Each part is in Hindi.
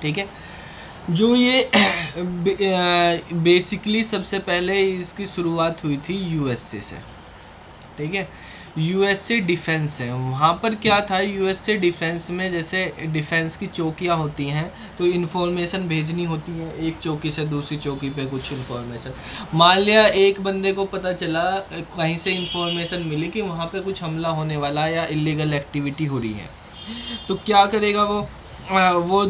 ठीक है। जो ये बेसिकली सबसे पहले इसकी शुरुआत हुई थी यूएसए से, ठीक है। यूएसए डिफेंस है, वहाँ पर क्या था, यूएसए डिफेंस में जैसे डिफेंस की चौकियाँ होती हैं तो इन्फॉर्मेशन भेजनी होती है एक चौकी से दूसरी चौकी पे कुछ इन्फॉर्मेशन। मान लिया एक बंदे को पता चला, कहीं से इन्फॉर्मेशन मिली कि वहाँ पे कुछ हमला होने वाला है या इलीगल एक्टिविटी हो रही है, तो क्या करेगा वो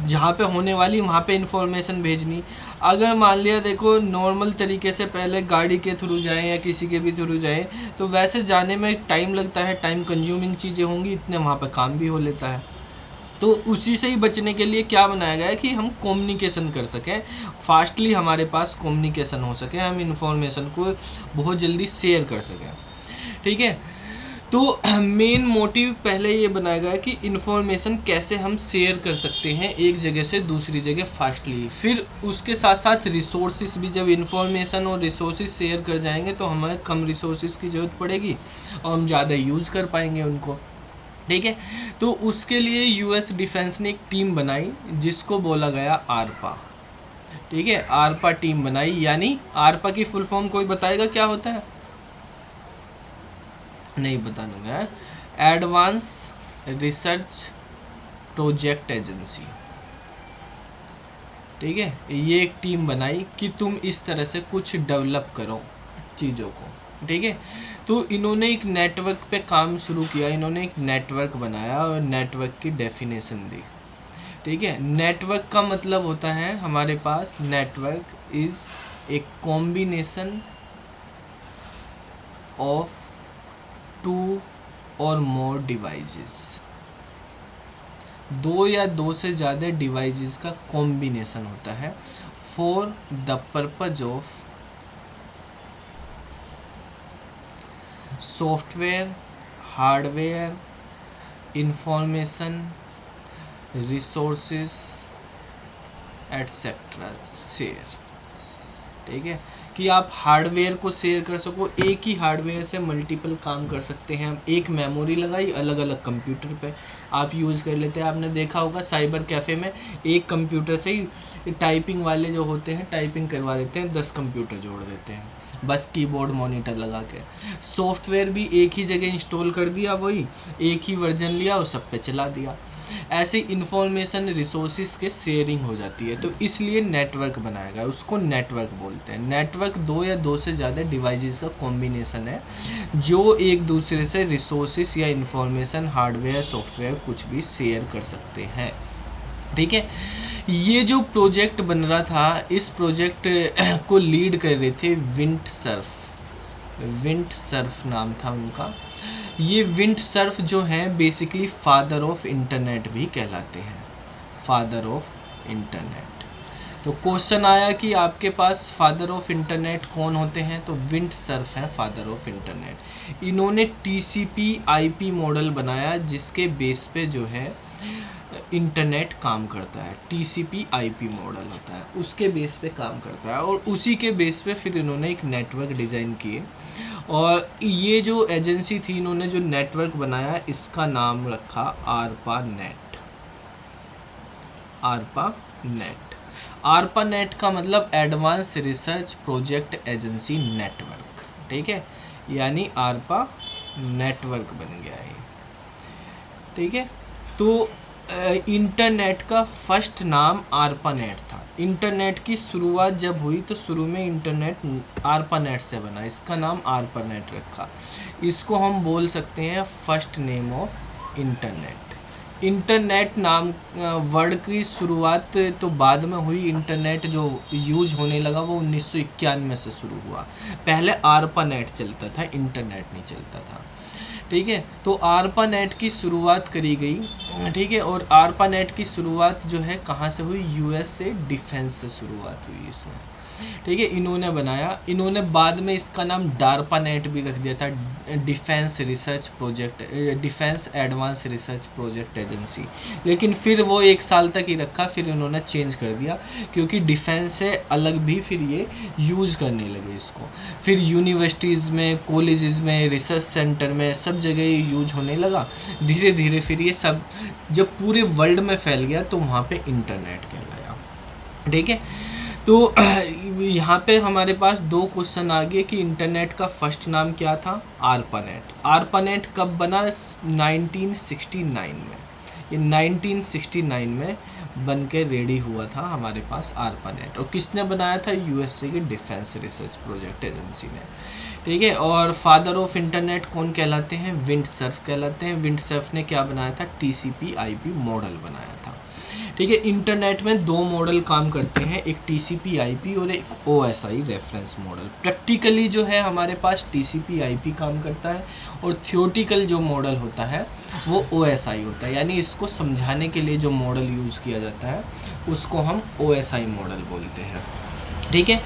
जहाँ पे होने वाली वहाँ पे इन्फॉर्मेशन भेजनी। अगर मान लिया देखो नॉर्मल तरीके से पहले गाड़ी के थ्रू जाएं या किसी के भी थ्रू जाएं तो वैसे जाने में टाइम लगता है, टाइम कंज्यूमिंग चीज़ें होंगी, इतने वहाँ पे काम भी हो लेता है। तो उसी से ही बचने के लिए क्या बनाया गया है कि हम कम्युनिकेशन कर सकें, फास्टली हमारे पास कम्युनिकेशन हो सके, हम इन्फॉर्मेशन को बहुत जल्दी शेयर कर सकें, ठीक है। तो मेन मोटिव पहले ये बनाया गया कि इन्फॉर्मेशन कैसे हम शेयर कर सकते हैं एक जगह से दूसरी जगह फास्टली। फिर उसके साथ साथ रिसोर्सेज भी, जब इन्फॉर्मेशन और रिसोर्सेज शेयर कर जाएंगे तो हमें कम रिसोर्सेज की ज़रूरत पड़ेगी और हम ज़्यादा यूज़ कर पाएंगे उनको, ठीक है। तो उसके लिए यूएस डिफेंस ने एक टीम बनाई जिसको बोला गया आरपा, ठीक है। आरपा टीम बनाई, यानी आरपा की फुल फॉर्म कोई बताएगा क्या होता है? नहीं बता दूंगा। एडवांस रिसर्च प्रोजेक्ट एजेंसी, ठीक है। ये एक टीम बनाई कि तुम इस तरह से कुछ डेवलप करो चीज़ों को, ठीक है। तो इन्होंने एक नेटवर्क पे काम शुरू किया, इन्होंने एक नेटवर्क बनाया और नेटवर्क की डेफिनेशन दी, ठीक है। नेटवर्क का मतलब होता है हमारे पास, network is a combination of two और मोर डिवाइसेस, दो या दो से ज़्यादा डिवाइसेस का कॉम्बिनेशन होता है for the purpose of software, hardware, information, resources etcetera share, ठीक है। कि आप हार्डवेयर को शेयर कर सको, एक ही हार्डवेयर से मल्टीपल काम कर सकते हैं। एक मेमोरी लगाई अलग अलग कंप्यूटर पे आप यूज़ कर लेते हैं। आपने देखा होगा साइबर कैफ़े में एक कंप्यूटर से ही टाइपिंग वाले जो होते हैं टाइपिंग करवा देते हैं, 10 कंप्यूटर जोड़ देते हैं बस कीबोर्ड मॉनिटर लगा के। सॉफ्टवेयर भी एक ही जगह इंस्टॉल कर दिया, वही एक ही वर्जन लिया और सब पे चला दिया। ऐसे इंफॉर्मेशन रिसोर्सेज के शेयरिंग हो जाती है, तो इसलिए नेटवर्क बनाया गया, उसको नेटवर्क बोलते हैं। नेटवर्क दो या दो से ज़्यादा डिवाइसेस का कॉम्बिनेशन है जो एक दूसरे से रिसोर्सेज या इंफॉर्मेशन, हार्डवेयर, सॉफ्टवेयर कुछ भी शेयर कर सकते हैं, ठीक है। ये जो प्रोजेक्ट बन रहा था, इस प्रोजेक्ट को लीड कर रहे थे विंट सर्फ नाम था उनका। ये विंट सर्फ जो हैं बेसिकली फादर ऑफ इंटरनेट भी कहलाते हैं, फादर ऑफ इंटरनेट। तो क्वेश्चन आया कि आपके पास फादर ऑफ इंटरनेट कौन होते हैं, तो विंट सर्फ हैं फादर ऑफ इंटरनेट। इन्होंने टीसीपी आईपी मॉडल बनाया जिसके बेस पे जो है इंटरनेट काम करता है। टीसीपी आईपी मॉडल होता है, उसके बेस पे काम करता है और उसी के बेस पे फिर इन्होंने एक नेटवर्क डिज़ाइन किए। और ये जो एजेंसी थी, इन्होंने जो नेटवर्क बनाया इसका नाम रखा आरपा नेट। आरपा नेट, आरपा नेट का मतलब advance research project agency network, ठीक है। यानी आरपा नेटवर्क बन गया है, ठीक है। तो इंटरनेट का फर्स्ट नाम आरपानेट था। इंटरनेट की शुरुआत जब हुई तो शुरू में इंटरनेट आरपानेट से बना, इसका नाम आरपानेट रखा। इसको हम बोल सकते हैं first name of internet. Internet नाम वर्ड की शुरुआत तो बाद में हुई, इंटरनेट जो यूज होने लगा वो 1991 से शुरू हुआ। पहले आरपानेट चलता था, इंटरनेट नहीं चलता था, ठीक है। तो आरपा नेट की शुरुआत करी गई, ठीक है। और आरपा नेट की शुरुआत जो है कहाँ से हुई, यूएस से डिफेंस से शुरुआत हुई इसमें, ठीक है, इन्होंने बनाया। इन्होंने बाद में इसका नाम डार्पानेट भी रख दिया था, defence research project, defence advance research project agency. लेकिन फिर वो 1 साल तक ही रखा, फिर इन्होंने चेंज कर दिया, क्योंकि डिफेंस से अलग भी फिर ये यूज़ करने लगे इसको। फिर यूनिवर्सिटीज़ में, कॉलेजेस में, रिसर्च सेंटर में, सब जगह ये यूज होने लगा। धीरे धीरे फिर ये सब जब पूरे वर्ल्ड में फैल गया तो वहाँ पे इंटरनेट कहलाया। ठीक है, तो यहाँ पे हमारे पास 2 क्वेश्चन आ गए कि इंटरनेट का फर्स्ट नाम क्या था, आर्पानेट। आर्पानेट कब बना, 1969 में। ये 1969 में बन के रेडी हुआ था हमारे पास आर्पानेट। और किसने बनाया था, यूएसए की डिफेंस रिसर्च प्रोजेक्ट एजेंसी ने। ठीक है, और फादर ऑफ इंटरनेट कौन कहलाते हैं, विंडसर्फ कहलाते हैं। विंडसर्फ ने क्या बनाया था, TCP/IP मॉडल बनाया था। ठीक है, इंटरनेट में 2 मॉडल काम करते हैं, एक TCP/IP और एक OSI रेफरेंस मॉडल। प्रैक्टिकली जो है हमारे पास TCP/IP काम करता है, और थियोटिकल जो मॉडल होता है वो OSI होता है। यानी इसको समझाने के लिए जो मॉडल यूज़ किया जाता है उसको हम OSI मॉडल बोलते हैं। ठीक है,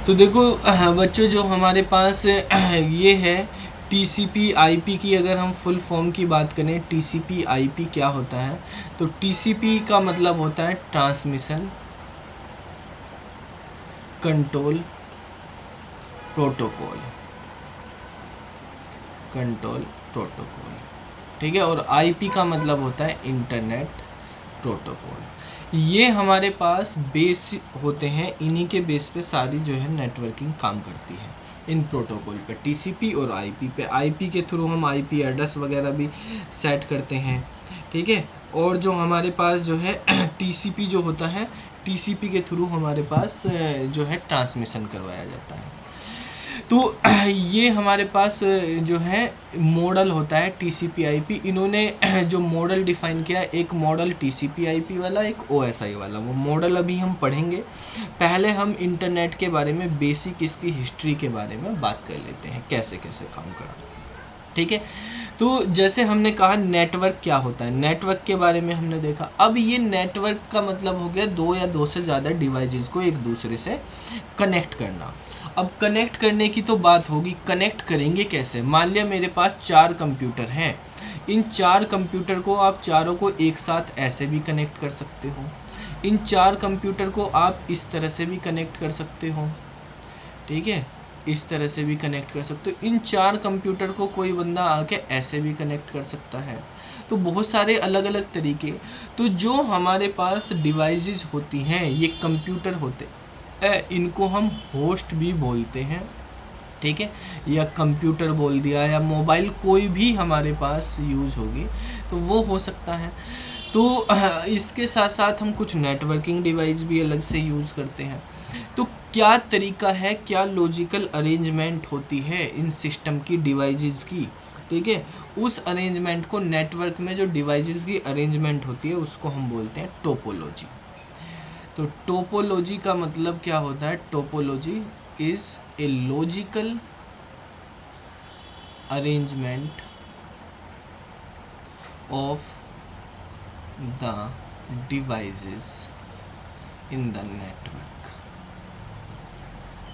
तो देखो बच्चों, जो हमारे पास ये है TCP/IP की, अगर हम फुल फॉर्म की बात करें, TCP/IP क्या होता है, तो TCP का मतलब होता है ट्रांसमिशन कंट्रोल प्रोटोकॉल, ठीक है, और IP का मतलब होता है इंटरनेट प्रोटोकॉल। ये हमारे पास बेस होते हैं, इन्हीं के बेस पे सारी जो है नेटवर्किंग काम करती है, इन प्रोटोकॉल पे, TCP और IP पे। IP के थ्रू हम IP एड्रेस वगैरह भी सेट करते हैं। ठीक है, और जो हमारे पास जो है TCP जो होता है, TCP के थ्रू हमारे पास जो है ट्रांसमिशन करवाया जाता है। तो ये हमारे पास जो है मॉडल होता है TCP/IP। इन्होंने जो मॉडल डिफ़ाइन किया, एक मॉडल TCP/IP वाला, एक OSI वाला, वो मॉडल अभी हम पढ़ेंगे। पहले हम इंटरनेट के बारे में बेसिक इसकी हिस्ट्री के बारे में बात कर लेते हैं, कैसे कैसे काम करा। ठीक है, तो जैसे हमने कहा नेटवर्क क्या होता है, नेटवर्क के बारे में हमने देखा। अब ये नेटवर्क का मतलब हो गया 2 या 2 से ज़्यादा डिवाइसेस को एक दूसरे से कनेक्ट करना। अब कनेक्ट करने की तो बात होगी, कनेक्ट करेंगे कैसे। मान लिया मेरे पास 4 कंप्यूटर हैं, इन 4 कंप्यूटर को आप चारों को एक साथ ऐसे भी कनेक्ट कर सकते हो, इन 4 कंप्यूटर को आप इस तरह से भी कनेक्ट कर सकते हो। ठीक है, इस तरह से भी कनेक्ट कर सकते हो। इन 4 कंप्यूटर को कोई बंदा आके ऐसे भी कनेक्ट कर सकता है। तो बहुत सारे अलग अलग तरीके। तो जो हमारे पास डिवाइसेस होती हैं, ये कंप्यूटर होते इनको हम होस्ट भी बोलते हैं। ठीक है, या कंप्यूटर बोल दिया, या मोबाइल कोई भी हमारे पास यूज़ होगी तो वो हो सकता है। तो इसके साथ साथ हम कुछ नेटवर्किंग डिवाइस भी अलग से यूज़ करते हैं। तो क्या तरीका है, क्या लॉजिकल अरेंजमेंट होती है इन सिस्टम की, डिवाइसेस की। ठीक है, उस अरेंजमेंट को, नेटवर्क में जो डिवाइसेस की अरेंजमेंट होती है उसको हम बोलते हैं टोपोलॉजी। तो टोपोलॉजी का मतलब क्या होता है, topology is a logical arrangement of the devices in the network.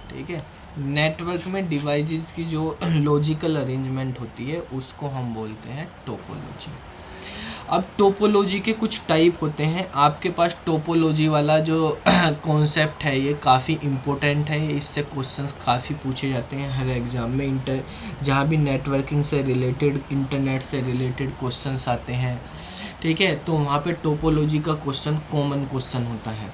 ठीक है, नेटवर्क में डिवाइसेस की जो लॉजिकल अरेंजमेंट होती है उसको हम बोलते हैं टोपोलॉजी। अब टोपोलॉजी के कुछ टाइप होते हैं। आपके पास टोपोलॉजी वाला जो कॉन्सेप्ट है ये काफ़ी इम्पोर्टेंट है, इससे क्वेश्चंस काफ़ी पूछे जाते हैं हर एग्ज़ाम में। जहाँ भी नेटवर्किंग से रिलेटेड, इंटरनेट से रिलेटेड क्वेश्चंस आते हैं, ठीक है, तो वहाँ पे टोपोलॉजी का क्वेश्चन कॉमन क्वेश्चन होता है।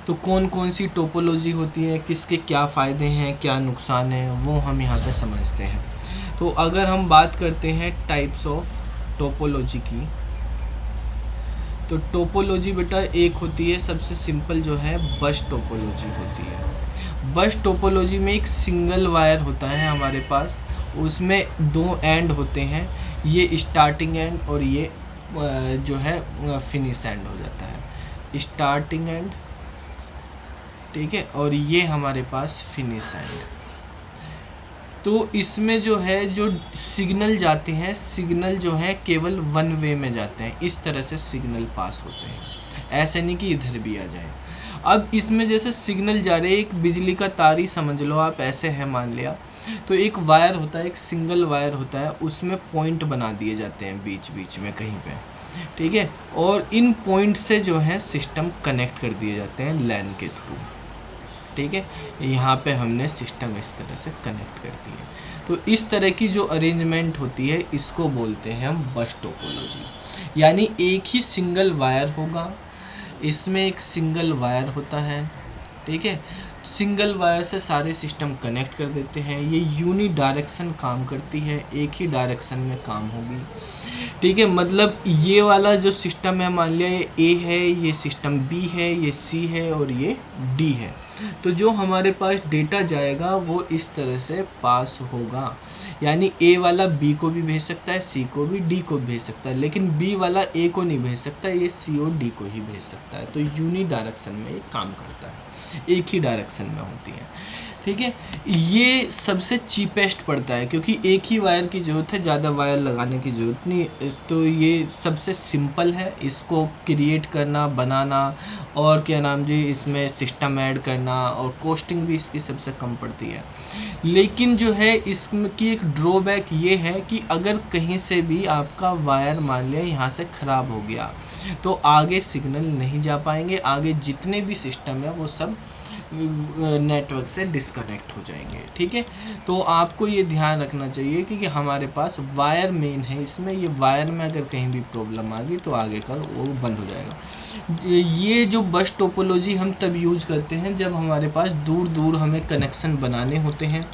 तो कौन कौन सी टोपोलॉजी होती है, किसके क्या फ़ायदे हैं, क्या नुकसान है, वो हम यहाँ पे समझते हैं। तो अगर हम बात करते हैं टाइप्स ऑफ टोपोलॉजी की, तो टोपोलॉजी बेटा एक होती है, सबसे सिंपल जो है बस टोपोलॉजी होती है। बस टोपोलॉजी में एक सिंगल वायर होता है हमारे पास, उसमें 2 एंड होते हैं, ये स्टार्टिंग एंड और ये जो है फिनिश एंड हो जाता है, स्टार्टिंग एंड। ठीक है, और ये हमारे पास फिनिश एंड। तो इसमें जो है जो सिग्नल जाते हैं, सिग्नल जो है केवल 1 वे में जाते हैं, इस तरह से सिग्नल पास होते हैं, ऐसे नहीं कि इधर भी आ जाए। अब इसमें जैसे सिग्नल जा रहे, एक बिजली का तार ही समझ लो आप, ऐसे है मान लिया, तो एक वायर होता है, एक सिंगल वायर होता है, उसमें पॉइंट बना दिए जाते हैं बीच बीच में कहीं पे, ठीक है, और इन पॉइंट से जो है सिस्टम कनेक्ट कर दिए जाते हैं लैन के थ्रू, ठीक है। यहाँ पे हमने सिस्टम इस तरह से कनेक्ट कर दी है। तो इस तरह की जो अरेंजमेंट होती है इसको बोलते हैं हम बस टोपोलॉजी। यानी एक ही सिंगल वायर होगा, इसमें एक सिंगल वायर होता है, ठीक है, सिंगल वायर से सारे सिस्टम कनेक्ट कर देते हैं। ये यूनी डायरेक्शन काम करती है, एक ही डायरेक्शन में काम होगी, ठीक है। मतलब ये वाला जो सिस्टम है, मान लिया ये ए है, ये सिस्टम बी है, ये सी है और ये डी है, तो जो हमारे पास डेटा जाएगा वो इस तरह से पास होगा। यानी ए वाला बी को भी भेज सकता है, सी को भी, डी को भेज सकता है, लेकिन बी वाला ए को नहीं भेज सकता, ये सी और डी को ही भेज सकता है। तो यूनी डायरेक्शन में ये काम करता है, एक ही डायरेक्शन में होती है, ठीक है। ये सबसे चीपेस्ट पड़ता है क्योंकि एक ही वायर की ज़रूरत है, ज़्यादा वायर लगाने की ज़रूरत नहीं। तो ये सबसे सिंपल है, इसको क्रिएट करना, बनाना और क्या नाम जी, इसमें सिस्टम ऐड करना, और कॉस्टिंग भी इसकी सबसे कम पड़ती है। लेकिन जो है इसकी एक ड्रॉबैक ये है कि अगर कहीं से भी आपका वायर मान लिया यहाँ से ख़राब हो गया तो आगे सिग्नल नहीं जा पाएंगे, आगे जितने भी सिस्टम है वो सब नेटवर्क से डिस्कनेक्ट हो जाएंगे, ठीक है। तो आपको ये ध्यान रखना चाहिए कि हमारे पास वायर मेन है, इसमें ये वायर में अगर कहीं भी प्रॉब्लम आ गई तो आगे का वो बंद हो जाएगा। ये जो बस टोपोलॉजी हम तब यूज करते हैं जब हमारे पास दूर दूर हमें कनेक्शन बनाने होते हैं,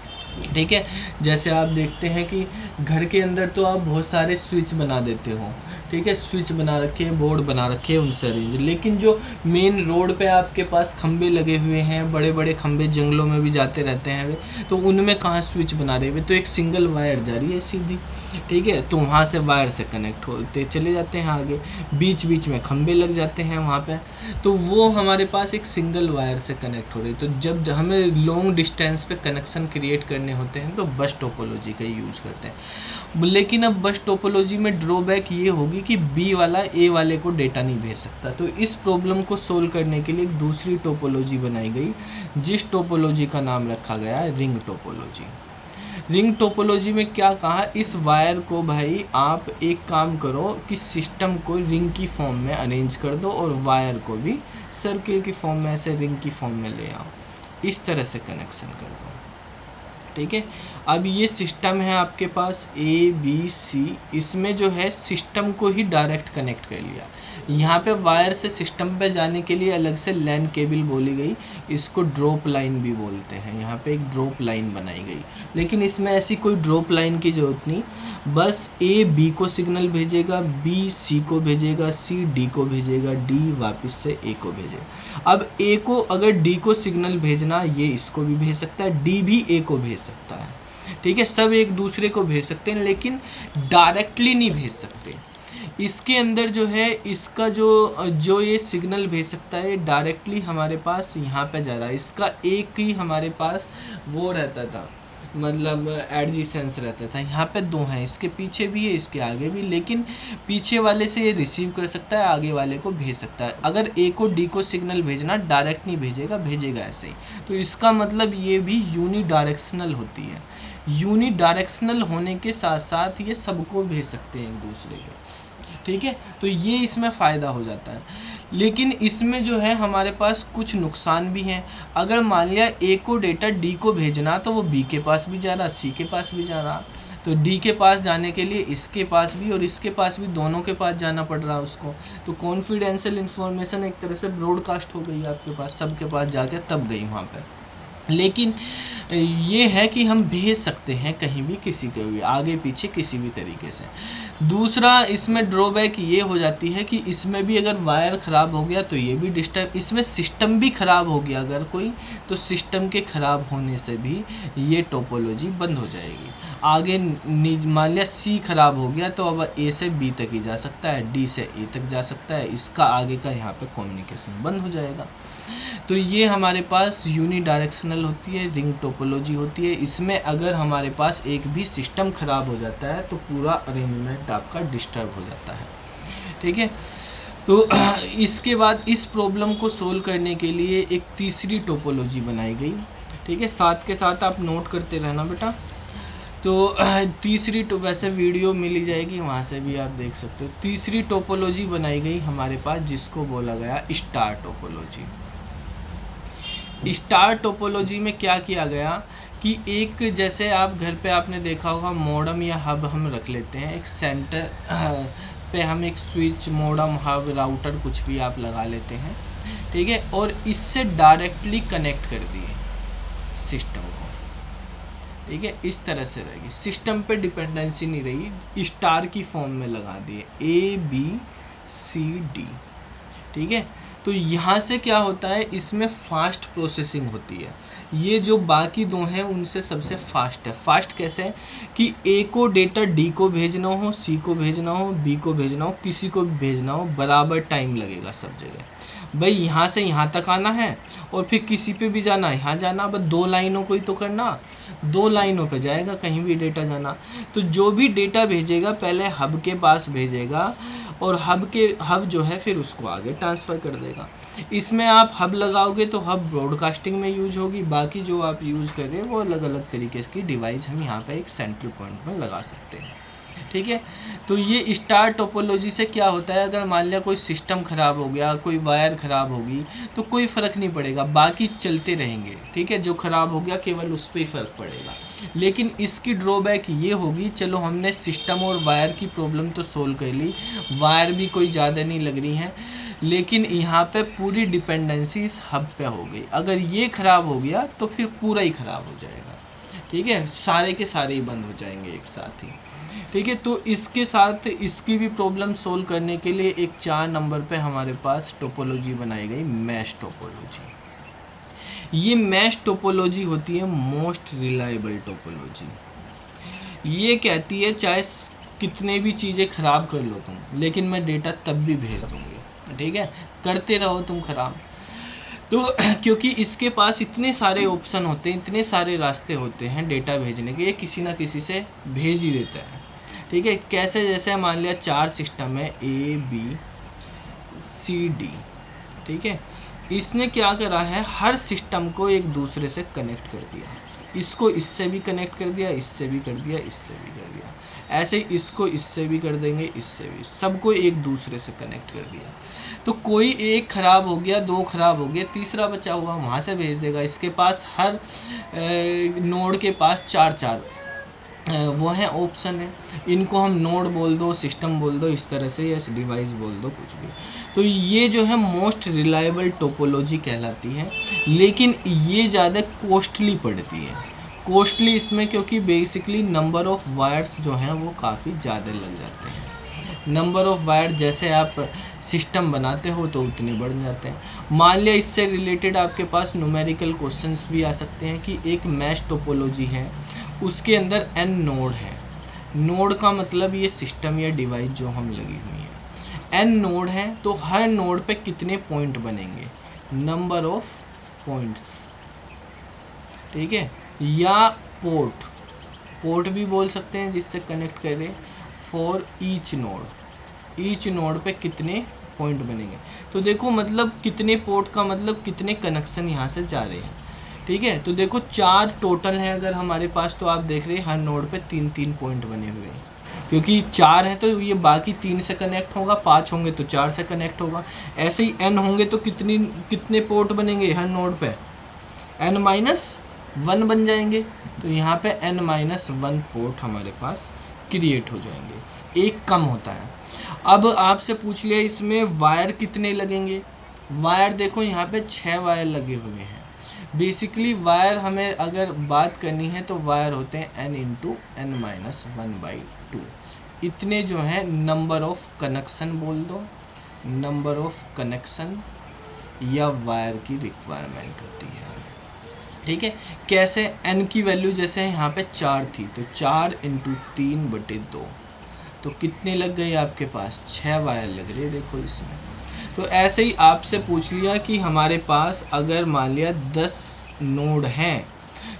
ठीक है। जैसे आप देखते हैं कि घर के अंदर तो आप बहुत सारे स्विच बना देते हो, ठीक है, स्विच बना रखे हैं, बोर्ड बना रखे हैं, उनसे अरेंज, लेकिन जो मेन रोड पे आपके पास खंबे लगे हुए हैं, बड़े बड़े खंबे जंगलों में भी जाते रहते हैं वे, तो उनमें कहाँ स्विच बना रहे हुए, तो एक सिंगल वायर जा रही है सीधी, ठीक है, तो वहाँ से वायर से कनेक्ट होते चले जाते हैं आगे, बीच बीच में खंबे लग जाते हैं वहाँ पे, तो वो हमारे पास एक सिंगल वायर से कनेक्ट हो रही। तो जब हमें लॉन्ग डिस्टेंस पे कनेक्शन क्रिएट करने होते हैं तो बस टोपोलॉजी का यूज़ करते हैं। लेकिन अब बस टोपोलॉजी में ड्रॉबैक ये होगी कि बी वाला ए वाले को डेटा नहीं भेज सकता, तो इस प्रॉब्लम को सोल्व करने के लिए एक दूसरी टोपोलॉजी बनाई गई, जिस टोपोलॉजी का नाम रखा गया है रिंग टोपोलॉजी। रिंग टोपोलॉजी में क्या कहा, इस वायर को भाई आप एक काम करो कि सिस्टम को रिंग की फॉर्म में अरेंज कर दो और वायर को भी सर्किल की फॉर्म में, ऐसे रिंग की फॉर्म में ले आओ, इस तरह से कनेक्शन कर दो, ठीक है। अब ये सिस्टम है आपके पास ए बी सी, इसमें जो है सिस्टम को ही डायरेक्ट कनेक्ट कर लिया। यहाँ पे वायर से सिस्टम पे जाने के लिए अलग से लैन केबल बोली गई, इसको ड्रॉप लाइन भी बोलते हैं। यहाँ पे एक ड्रॉप लाइन बनाई गई, लेकिन इसमें ऐसी कोई ड्रॉप लाइन की ज़रूरत नहीं, बस ए बी को सिग्नल भेजेगा, बी सी को भेजेगा, सी डी को भेजेगा, डी वापस से ए को भेजेगा। अब ए को अगर डी को सिग्नल भेजना, ये इसको भी भेज सकता है, डी भी ए को भेज सकता है, ठीक है, सब एक दूसरे को भेज सकते हैं, लेकिन डायरेक्टली नहीं भेज सकते। इसके अंदर जो है इसका जो ये सिग्नल भेज सकता है डायरेक्टली हमारे पास यहाँ पे जा रहा है, इसका एक ही हमारे पास वो रहता था, मतलब एडजेसेंस रहता था। यहाँ पे दो हैं, इसके पीछे भी है, इसके आगे भी, लेकिन पीछे वाले से ये रिसीव कर सकता है, आगे वाले को भेज सकता है। अगर ए को डी को सिग्नल भेजना, डायरेक्ट नहीं भेजेगा, भेजेगा ऐसे ही। तो इसका मतलब ये भी यूनी डायरेक्शनल होती है। यूनी डायरेक्शनल होने के साथ साथ ये सबको भेज सकते हैं एक दूसरे को, ठीक है। तो ये इसमें फ़ायदा हो जाता है, लेकिन इसमें जो है हमारे पास कुछ नुकसान भी हैं। अगर मान लिया ए को डेटा डी को भेजना, तो वो बी के पास भी जा रहा, सी के पास भी जा रहा, तो डी के पास जाने के लिए इसके पास भी और इसके पास भी, दोनों के पास जाना पड़ रहा उसको। तो कॉन्फिडेंशियल इन्फॉर्मेशन एक तरह से ब्रॉडकास्ट हो गई आपके पास, सबके पास जाके तब गई वहाँ पर। लेकिन ये है कि हम भेज सकते हैं कहीं भी, किसी को भी, आगे पीछे किसी भी तरीके से। दूसरा इसमें ड्रॉबैक ये हो जाती है कि इसमें भी अगर वायर ख़राब हो गया तो ये भी डिस्टर्ब, इसमें सिस्टम भी ख़राब हो गया अगर कोई, तो सिस्टम के ख़राब होने से भी ये टोपोलॉजी बंद हो जाएगी। आगे मान लिया सी ख़राब हो गया तो अब ए से बी तक ही जा सकता है, डी से ए तक जा सकता है, इसका आगे का यहाँ पे कम्युनिकेशन बंद हो जाएगा। तो ये हमारे पास यूनी डायरेक्शनल होती है, रिंग टोपोलॉजी होती है। इसमें अगर हमारे पास एक भी सिस्टम ख़राब हो जाता है तो पूरा अरेंजमेंट आपका डिस्टर्ब हो जाता है, ठीक है। तो इसके बाद इस प्रॉब्लम को सोल्व करने के लिए एक तीसरी टोपोलॉजी बनाई गई, ठीक है। साथ के साथ आप नोट करते रहना बेटा। तो तीसरी तो वैसे वीडियो मिली जाएगी, वहाँ से भी आप देख सकते हो। तीसरी टोपोलॉजी बनाई गई हमारे पास, जिसको बोला गया स्टार टोपोलॉजी। स्टार टोपोलॉजी में क्या किया गया कि एक, जैसे आप घर पे आपने देखा होगा मॉडम या हब हम रख लेते हैं, एक सेंटर पे हम एक स्विच, मॉडम, हब, राउटर कुछ भी आप लगा लेते हैं, ठीक है। और इससे डायरेक्टली कनेक्ट कर दिए सिस्टम को, ठीक है। इस तरह से रहेगी, सिस्टम पे डिपेंडेंसी नहीं रही, स्टार की फॉर्म में लगा दिए ABCD, ठीक है। तो यहाँ से क्या होता है, इसमें फास्ट प्रोसेसिंग होती है। ये जो बाकी दो हैं उनसे सबसे फास्ट है। फास्ट कैसे है कि A को डेटा D को भेजना हो, C को भेजना हो, B को भेजना हो, किसी को भी भेजना हो, बराबर टाइम लगेगा सब जगह। भाई यहाँ से यहाँ तक आना है और फिर किसी पे भी जाना, यहाँ जाना, बस 2 लाइनों को ही तो करना, 2 लाइनों पे जाएगा कहीं भी डेटा जाना। तो जो भी डेटा भेजेगा पहले हब के पास भेजेगा और हब जो है फिर उसको आगे ट्रांसफ़र कर देगा। इसमें आप हब लगाओगे तो हब ब्रॉडकास्टिंग में यूज होगी, बाकी जो आप यूज़ कर रहे हैं वो अलग अलग तरीके की डिवाइस हम यहाँ पे एक सेंट्रल पॉइंट में लगा सकते हैं, ठीक है। तो ये स्टार टोपोलॉजी से क्या होता है, अगर मान लिया कोई सिस्टम ख़राब हो गया, कोई वायर ख़राब होगी, तो कोई फ़र्क नहीं पड़ेगा, बाकी चलते रहेंगे, ठीक है। जो ख़राब हो गया केवल उस पर ही फ़र्क पड़ेगा। लेकिन इसकी ड्रॉबैक ये होगी, चलो हमने सिस्टम और वायर की प्रॉब्लम तो सोल्व कर ली, वायर भी कोई ज़्यादा नहीं लग रही हैं, लेकिन यहाँ पे पूरी डिपेंडेंसी इस हब पे हो गई। अगर ये ख़राब हो गया तो फिर पूरा ही ख़राब हो जाएगा, ठीक है, सारे के सारे ही बंद हो जाएंगे एक साथ ही, ठीक है। तो इसके साथ इसकी भी प्रॉब्लम सोल्व करने के लिए एक 4 नंबर पे हमारे पास टोपोलॉजी बनाई गई, मैश टोपोलॉजी। ये मैश टोपोलॉजी होती है मोस्ट रिलायबल टोपोलॉजी। ये कहती है चाहे कितने भी चीज़ें ख़राब कर लो तुम, लेकिन मैं डेटा तब भी भेज दूँगी, ठीक है, करते रहो तुम ख़राब। तो क्योंकि इसके पास इतने सारे ऑप्शन होते हैं, इतने सारे रास्ते होते हैं डेटा भेजने के, ये किसी ना किसी से भेज ही देता है, ठीक है। कैसे, जैसे मान लिया 4 सिस्टम है ABCD, ठीक है। इसने क्या करा है, हर सिस्टम को एक दूसरे से कनेक्ट कर दिया, इसको इससे भी कनेक्ट कर दिया, इससे भी कर दिया, इससे भी कर दिया, ऐसे ही इसको इससे भी कर देंगे, इससे भी, सबको एक दूसरे से कनेक्ट कर दिया। तो कोई एक ख़राब हो गया, 2 ख़राब हो गया, तीसरा बचा हुआ वहाँ से भेज देगा। इसके पास हर नोड के पास 4 वो हैं ऑप्शन है, इनको हम नोड बोल दो, सिस्टम बोल दो, इस तरह से, या डिवाइस बोल दो, कुछ भी। तो ये जो है मोस्ट रिलायबल टोपोलॉजी कहलाती है, लेकिन ये ज़्यादा कॉस्टली पड़ती है। कॉस्टली इसमें क्योंकि बेसिकली नंबर ऑफ़ वायर्स जो हैं वो काफ़ी ज़्यादा लग जाते हैं। नंबर ऑफ़ वायर जैसे आप सिस्टम बनाते हो तो उतने बढ़ जाते हैं। मान लिया इससे रिलेटेड आपके पास न्यूमेरिकल क्वेश्चंस भी आ सकते हैं कि एक मैश टोपोलॉजी है, उसके अंदर n नोड है। नोड का मतलब ये सिस्टम या डिवाइस जो हम लगी हुई है, n नोड है, तो हर नोड पे कितने पॉइंट बनेंगे, नंबर ऑफ पॉइंट्स, ठीक है। या पोर्ट भी बोल सकते हैं जिससे कनेक्ट करें, फॉर ईच नोड पे कितने पॉइंट बनेंगे। तो देखो मतलब कितने पोर्ट का मतलब कितने कनेक्शन यहाँ से जा रहे हैं, ठीक है। तो देखो 4 टोटल हैं अगर हमारे पास, तो आप देख रहे हैं हर नोड पे 3-3 पॉइंट बने हुए हैं, क्योंकि 4 हैं तो ये बाकी 3 से कनेक्ट होगा, 5 होंगे तो 4 से कनेक्ट होगा, ऐसे ही n होंगे तो कितने पोर्ट बनेंगे हर नोड पे, n-1 बन जाएंगे। तो यहाँ पे n-1 पोर्ट हमारे पास क्रिएट हो जाएंगे, एक कम होता है। अब आपसे पूछ लिया इसमें वायर कितने लगेंगे। वायर देखो यहाँ पे 6 वायर लगे हुए हैं। बेसिकली वायर हमें अगर बात करनी है तो वायर होते हैं n×n-1/2, इतने जो है नंबर ऑफ कनेक्शन बोल दो, नंबर ऑफ कनेक्शन या वायर की रिक्वायरमेंट होती है, ठीक है। कैसे, n की वैल्यू जैसे यहाँ पे 4 थी, तो 4 × 3/2, तो कितने लग गए आपके पास, 6 वायर लग रहे, देखो इसमें। तो ऐसे ही आपसे पूछ लिया कि हमारे पास अगर मान लिया 10 नोड हैं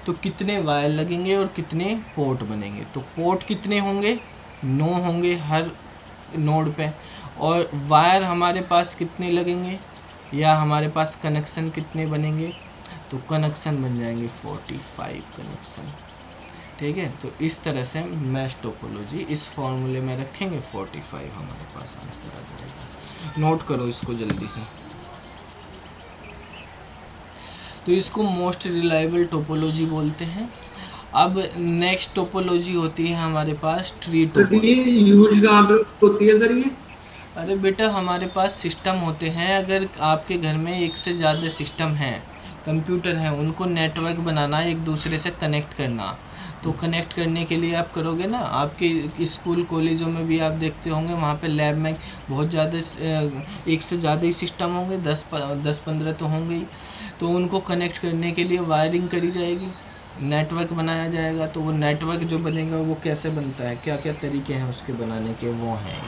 तो कितने वायर लगेंगे और कितने पोर्ट बनेंगे। तो पोर्ट कितने होंगे, 9 होंगे हर नोड पे, और वायर हमारे पास कितने लगेंगे या हमारे पास कनेक्शन कितने बनेंगे, तो कनेक्शन बन जाएंगे 45 कनेक्शन। ठीक है, तो इस तरह से मैश टोपोलॉजी इस फॉर्मूले में रखेंगे 45 हमारे पास आंसर आ जाएगा। नोट करो इसको जल्दी से। तो इसको मोस्ट रिलायबल टोपोलॉजी बोलते हैं। अब नेक्स्ट टोपोलॉजी होती है हमारे पास ट्री टोपोलॉजी। ये यूज कहाँ पे होती है सर ये? अरे बेटा हमारे पास सिस्टम होते हैं, अगर आपके घर में एक से ज़्यादा सिस्टम हैं, कंप्यूटर हैं, उनको नेटवर्क बनाना, एक दूसरे से कनेक्ट करना, तो कनेक्ट करने के लिए आप करोगे ना, आपके स्कूल कॉलेजों में भी आप देखते होंगे, वहाँ पे लैब में बहुत ज़्यादा एक से ज़्यादा ही सिस्टम होंगे, 10-15 तो होंगे ही। तो उनको कनेक्ट करने के लिए वायरिंग करी जाएगी, नेटवर्क बनाया जाएगा। तो वो नेटवर्क जो बनेगा वो कैसे बनता है, क्या क्या तरीके हैं उसके बनाने के, वो हैं।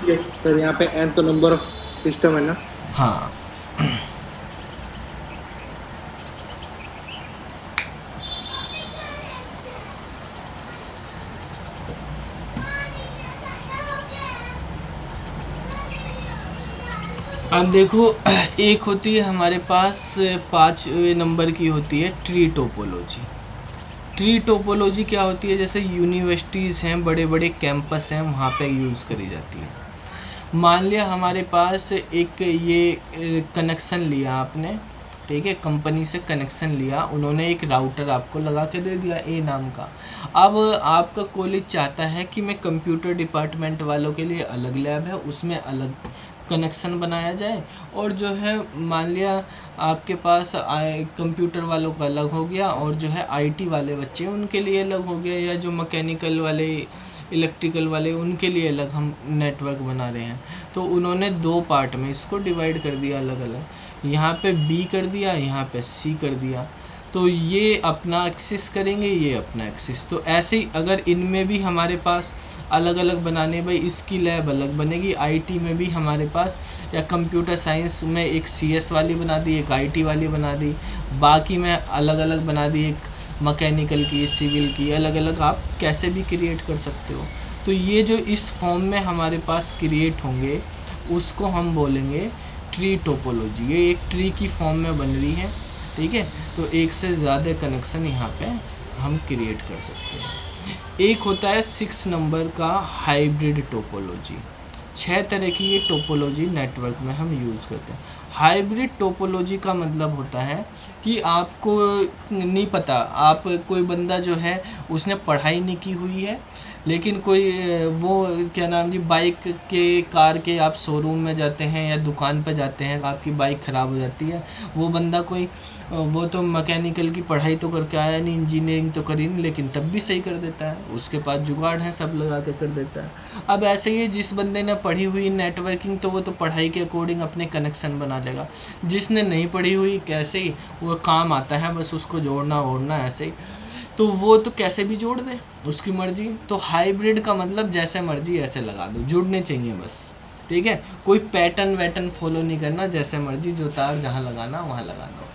यस सर, यहाँ पे एन तो नंबर ऑफ सिस्टम है ना। हाँ। अब देखो, एक होती है हमारे पास 5 नंबर की होती है ट्री टोपोलॉजी। ट्री टोपोलॉजी क्या होती है, जैसे यूनिवर्सिटीज़ हैं, बड़े बड़े कैंपस हैं, वहाँ पे यूज़ करी जाती है। मान लिया हमारे पास एक ये कनेक्शन लिया आपने, ठीक है, कंपनी से कनेक्शन लिया, उन्होंने एक राउटर आपको लगा के दे दिया ए नाम का। अब आपका कॉलेज चाहता है कि मैं कंप्यूटर डिपार्टमेंट वालों के लिए अलग लैब है, उसमें अलग कनेक्शन बनाया जाए, और जो है मान लिया आपके पास कंप्यूटर वालों का अलग हो गया, और जो है आईटी वाले बच्चे उनके लिए अलग हो गया, या जो मैकेनिकल वाले, इलेक्ट्रिकल वाले, उनके लिए अलग हम नेटवर्क बना रहे हैं। तो उन्होंने 2 पार्ट में इसको डिवाइड कर दिया अलग अलग, यहाँ पे बी कर दिया, यहाँ पे सी कर दिया। तो ये अपना एक्सिस करेंगे, ये अपना एक्सिस। तो ऐसे ही अगर इनमें भी हमारे पास अलग अलग बनाने, भाई इसकी लैब अलग बनेगी, आईटी में भी हमारे पास, या कंप्यूटर साइंस में एक सीएस वाली बना दी, एक आईटी वाली बना दी, बाकी में अलग अलग बना दी, एक मैकेनिकल की, सिविल की, अलग अलग आप कैसे भी क्रिएट कर सकते हो। तो ये जो इस फॉर्म में हमारे पास क्रिएट होंगे उसको हम बोलेंगे ट्री टोपोलॉजी। ये एक ट्री की फॉर्म में बन रही है, ठीक है। तो एक से ज़्यादा कनेक्शन यहाँ पे हम क्रिएट कर सकते हैं। एक होता है 6 नंबर का हाइब्रिड टोपोलॉजी। 6 तरह की ये टोपोलॉजी नेटवर्क में हम यूज़ करते हैं। हाइब्रिड टोपोलॉजी का मतलब होता है कि आपको नहीं पता, आप कोई बंदा जो है उसने पढ़ाई नहीं की हुई है, लेकिन कोई वो क्या नाम जी, बाइक के, कार के, आप शोरूम में जाते हैं या दुकान पर जाते हैं, आपकी बाइक ख़राब हो जाती है, वो बंदा कोई, वो तो मैकेनिकल की पढ़ाई तो करके आया नहीं, इंजीनियरिंग तो करी नहीं, लेकिन तब भी सही कर देता है, उसके पास जुगाड़ है, सब लगा के कर देता है। अब ऐसे ही जिस बंदे ने पढ़ी हुई नेटवर्किंग, तो वो तो पढ़ाई के अकॉर्डिंग अपने कनेक्शन बना लेगा। जिसने नहीं पढ़ी हुई, कैसे ही वो काम आता है, बस उसको जोड़ना ओढ़ना ऐसे ही, तो वो तो कैसे भी जोड़ दे, उसकी मर्जी। तो हाइब्रिड का मतलब जैसे मर्जी ऐसे लगा दो, जुड़ने चाहिए बस, ठीक है। कोई पैटर्न वैटर्न फॉलो नहीं करना, जैसे मर्जी जो तार जहाँ लगाना वहाँ लगा दो,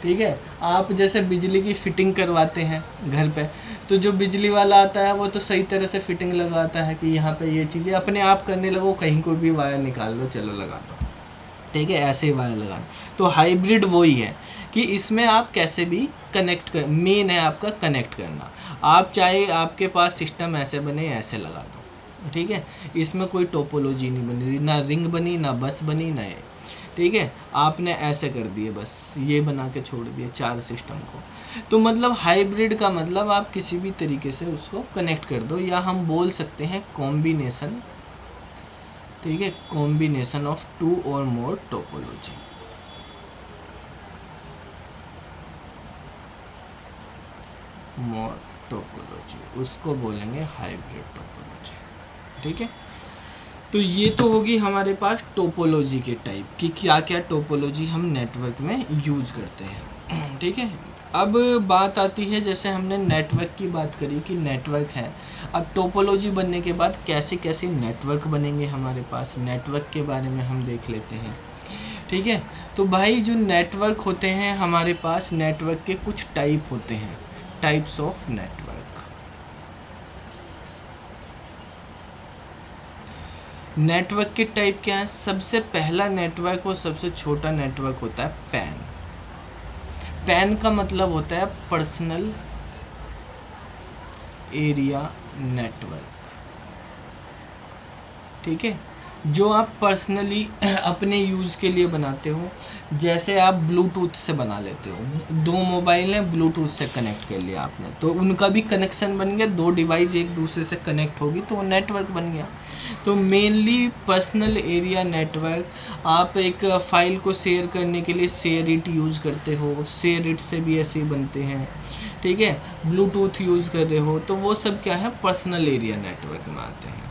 ठीक है। आप जैसे बिजली की फिटिंग करवाते हैं घर पे, तो जो बिजली वाला आता है वो तो सही तरह से फिटिंग लगाता है कि यहाँ पे ये चीज़ें अपने आप करने लगो, कहीं कोई भी वायर निकाल लो, चलो लगा दो, ठीक है, ऐसे ही वायर लगाना। तो हाइब्रिड वही है कि इसमें आप कैसे भी कनेक्ट कर, मेन है आपका कनेक्ट करना। आप चाहे आपके पास सिस्टम ऐसे बने, ऐसे लगा दो, ठीक है। इसमें कोई टोपोलॉजी नहीं बनी, ना रिंग बनी, ना बस बनी, ना ये, ठीक है। आपने ऐसे कर दिए, बस ये बना के छोड़ दिए 4 सिस्टम को। तो मतलब हाइब्रिड का मतलब आप किसी भी तरीके से उसको कनेक्ट कर दो, या हम बोल सकते हैं कॉम्बिनेशन, ठीक है, कॉम्बिनेशन ऑफ 2 और मोर टोपोलॉजी। मोर टोपोलॉजी उसको बोलेंगे हाइब्रिड टोपोलॉजी, ठीक है। तो ये तो होगी हमारे पास टोपोलॉजी के टाइप कि क्या क्या टोपोलॉजी हम नेटवर्क में यूज करते हैं, ठीक है। अब बात आती है, जैसे हमने नेटवर्क की बात करी कि नेटवर्क है, अब टोपोलॉजी बनने के बाद कैसे कैसे नेटवर्क बनेंगे हमारे पास, नेटवर्क के बारे में हम देख लेते हैं, ठीक है। तो भाई जो नेटवर्क होते हैं हमारे पास, नेटवर्क के कुछ टाइप होते हैं, टाइप्स ऑफ नेटवर्क। नेटवर्क के टाइप क्या है? सबसे पहला नेटवर्क और सबसे छोटा नेटवर्क होता है पैन। पैन का मतलब होता है पर्सनल एरिया नेटवर्क, ठीक है, जो आप पर्सनली अपने यूज़ के लिए बनाते हो। जैसे आप ब्लूटूथ से बना लेते हो, दो मोबाइल हैं, ब्लूटूथ से कनेक्ट कर लिया आपने, तो उनका भी कनेक्शन बन गया, दो डिवाइस एक दूसरे से कनेक्ट होगी तो वो नेटवर्क बन गया। तो मेनली पर्सनल एरिया नेटवर्क आप एक फ़ाइल को शेयर करने के लिए शेयर इट यूज़ करते हो, शेयर इट से भी ऐसे ही बनते हैं, ठीक है। ब्लूटूथ यूज़ कर रहे हो तो वो सब क्या है, पर्सनल एरिया नेटवर्क में आते हैं,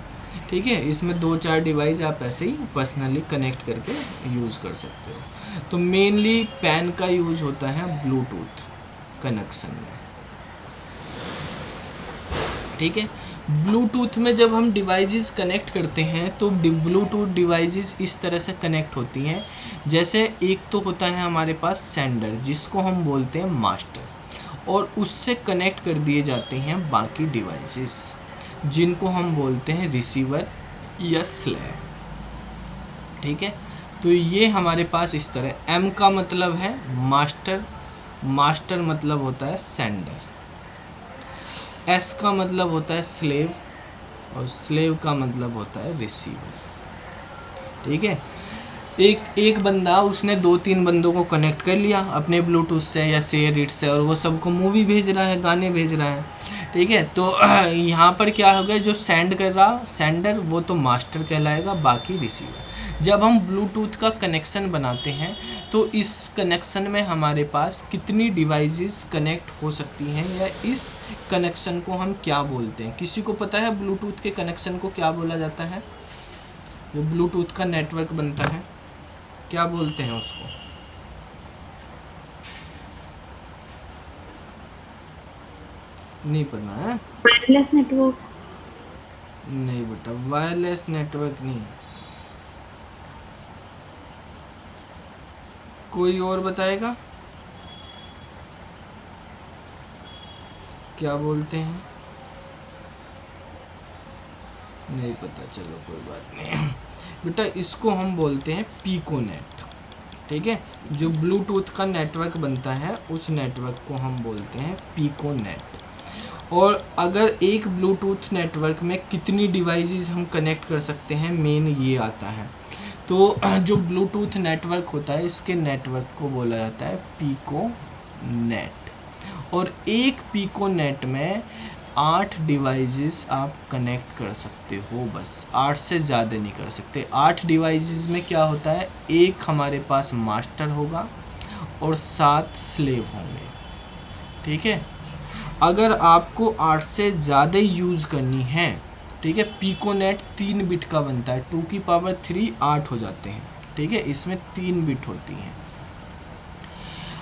ठीक है। इसमें 2-4 डिवाइस आप ऐसे ही पर्सनली कनेक्ट करके यूज़ कर सकते हो। तो मेनली पैन का यूज़ होता है ब्लूटूथ कनेक्शन में, ठीक है। ब्लूटूथ में जब हम डिवाइसेस कनेक्ट करते हैं तो ब्लूटूथ डिवाइसेस इस तरह से कनेक्ट होती हैं। जैसे एक तो होता है हमारे पास सेंडर, जिसको हम बोलते हैं मास्टर, और उससे कनेक्ट कर दिए जाते हैं बाकी डिवाइसेस, जिनको हम बोलते हैं रिसीवर या स्लेव, ठीक है। तो ये हमारे पास इस तरह, एम का मतलब है मास्टर, मास्टर मतलब होता है सेंडर, एस का मतलब होता है स्लेव, और स्लेव का मतलब होता है रिसीवर, ठीक है। एक बंदा, उसने 2-3 बंदों को कनेक्ट कर लिया अपने ब्लूटूथ से या शेयर इट से, और वो सबको मूवी भेज रहा है, गाने भेज रहा है, ठीक है। तो यहाँ पर क्या हो गया, जो सेंड कर रहा सेंडर वो तो मास्टर कहलाएगा, बाकी रिसीवर। जब हम ब्लूटूथ का कनेक्शन बनाते हैं तो इस कनेक्शन में हमारे पास कितनी डिवाइसेस कनेक्ट हो सकती हैं, या इस कनेक्शन को हम क्या बोलते हैं? किसी को पता है ब्लूटूथ के कनेक्शन को क्या बोला जाता है? जो ब्लूटूथ का नेटवर्क बनता है क्या बोलते हैं उसको? नहीं पता है? Wireless network. नहीं बेटा, वायरलेस नेटवर्क नहीं। कोई और बताएगा क्या बोलते हैं? नहीं पता, चलो कोई बात नहीं। बेटा इसको हम बोलते हैं पीकोनेट, ठीक है। जो ब्लूटूथ का नेटवर्क बनता है उस नेटवर्क को हम बोलते हैं पीकोनेट। और अगर एक ब्लूटूथ नेटवर्क में कितनी डिवाइसेस हम कनेक्ट कर सकते हैं, मेन ये आता है। तो जो ब्लूटूथ नेटवर्क होता है, इसके नेटवर्क को बोला जाता है पीकोनेट, और एक पीकोनेट में 8 डिवाइसेस आप कनेक्ट कर सकते हो, बस 8 से ज़्यादा नहीं कर सकते। 8 डिवाइसेस में क्या होता है, एक हमारे पास मास्टर होगा और 7 स्लेव होंगे, ठीक है। अगर आपको 8 से ज़्यादा यूज़ करनी है, ठीक है, पीकोनेट 3 बिट का बनता है, 2 की पावर 3 8 हो जाते हैं, ठीक है, इसमें 3 बिट होती हैं।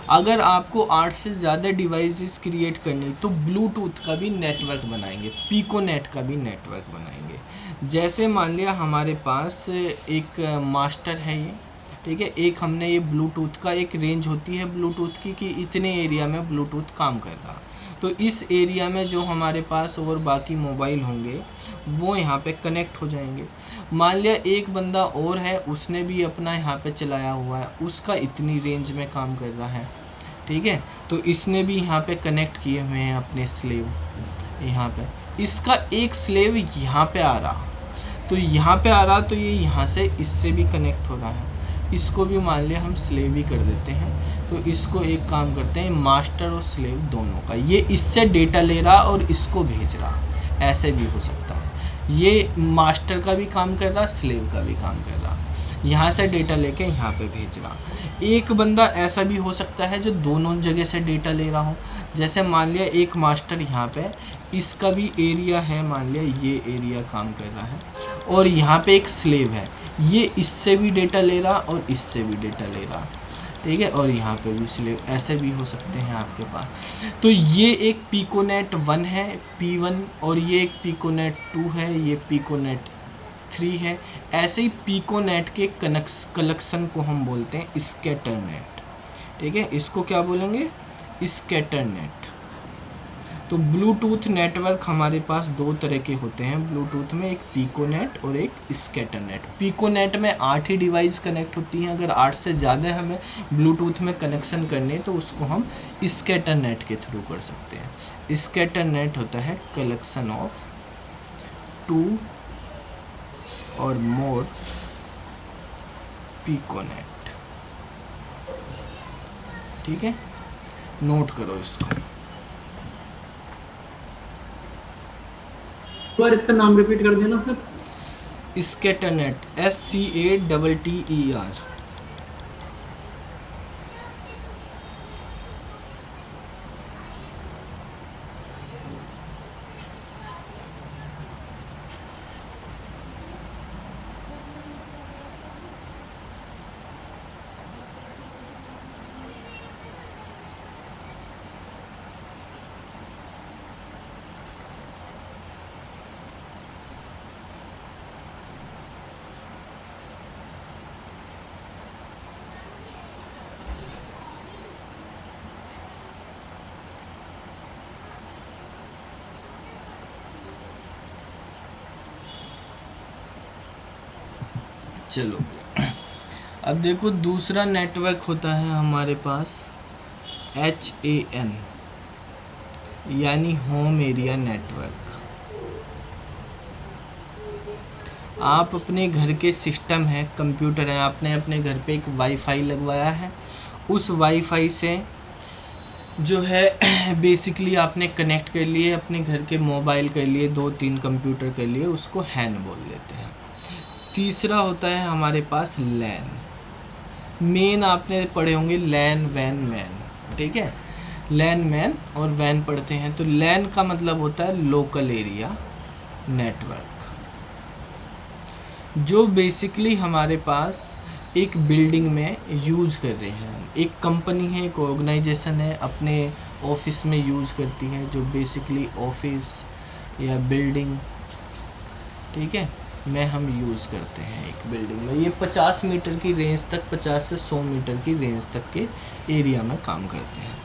अगर आपको 8 से ज़्यादा डिवाइसेस क्रिएट करनी तो ब्लूटूथ का भी नेटवर्क बनाएंगे, पीकोनेट का भी नेटवर्क बनाएंगे। जैसे मान लिया हमारे पास एक मास्टर है ये, ठीक है, एक हमने ये ब्लूटूथ का एक रेंज होती है ब्लूटूथ की कि इतने एरिया में ब्लूटूथ काम कर रहा, तो इस एरिया में जो हमारे पास और बाकी मोबाइल होंगे वो यहाँ पे कनेक्ट हो जाएंगे। मान लिया एक बंदा और है, उसने भी अपना यहाँ पे चलाया हुआ है, उसका इतनी रेंज में काम कर रहा है, ठीक है, तो इसने भी यहाँ पे कनेक्ट किए हुए हैं अपने स्लेव, यहाँ पे इसका एक स्लेव यहाँ पे आ रहा, तो यहाँ पे आ रहा, तो ये यहाँ से इससे भी कनेक्ट हो रहा है, इसको भी मान लिया हम स्लेव ही कर देते हैं। तो इसको एक काम करते हैं, मास्टर और स्लेव दोनों का, ये इससे डेटा ले रहा और इसको भेज रहा, ऐसे भी हो सकता है। ये मास्टर का भी काम कर रहा, स्लेव का भी काम कर रहा, यहाँ से डेटा लेके यहाँ पे भेज रहा। एक बंदा ऐसा भी हो सकता है जो दोनों जगह से डेटा ले रहा हो। जैसे मान लिया एक मास्टर यहाँ पे, इसका भी एरिया है, मान लिया ये एरिया काम कर रहा है, और यहाँ पे एक स्लेव है, ये इससे भी डेटा ले रहा और इससे भी डेटा ले रहा, ठीक है, और यहाँ पे भी स्लेव, ऐसे भी हो सकते हैं आपके पास। तो ये एक पिकोनेट 1 है, P1, और ये एक पिकोनेट 2 है, ये पिकोनेट 3 है। ऐसे ही पिकोनेट के कलेक्शन को हम बोलते हैं स्कैटरनेट, ठीक है, इसको क्या बोलेंगे, स्कैटरनेट। तो ब्लूटूथ नेटवर्क हमारे पास दो तरह के होते हैं ब्लूटूथ में, एक पिकोनेट और एक स्कैटरनेट। पिकोनेट में 8 ही डिवाइस कनेक्ट होती हैं, अगर 8 से ज़्यादा हमें ब्लूटूथ में कनेक्शन करने तो उसको हम स्कैटरनेट के थ्रू कर सकते हैं। स्कैटरनेट होता है कलेक्शन ऑफ 2 और मोर पिकोनेट। ठीक है, नोट करो इसको। बार इसका नाम रिपीट कर देना सर। Scatternet, SCATTER। चलो अब देखो दूसरा नेटवर्क होता है हमारे पास HAN, यानी होम एरिया नेटवर्क। आप अपने घर के सिस्टम है, कंप्यूटर है, आपने अपने घर पे एक वाईफाई लगवाया है, उस वाईफाई से जो है बेसिकली आपने कनेक्ट कर लिए अपने घर के मोबाइल के लिए, 2-3 कंप्यूटर के लिए, उसको हैन बोल देते हैं। तीसरा होता है हमारे पास लैन। मेन आपने पढ़े होंगे लैन, वैन, मैन। ठीक है, लैन, मैन और वैन पढ़ते हैं। तो लैन का मतलब होता है लोकल एरिया नेटवर्क, जो बेसिकली हमारे पास एक बिल्डिंग में यूज़ कर रहे हैं। एक कंपनी है, एक ऑर्गेनाइजेशन है, अपने ऑफिस में यूज़ करती है, जो बेसिकली ऑफिस या बिल्डिंग, ठीक है, में हम यूज़ करते हैं एक बिल्डिंग में। ये 50 मीटर की रेंज तक, 50 से 100 मीटर की रेंज तक के एरिया में काम करते हैं।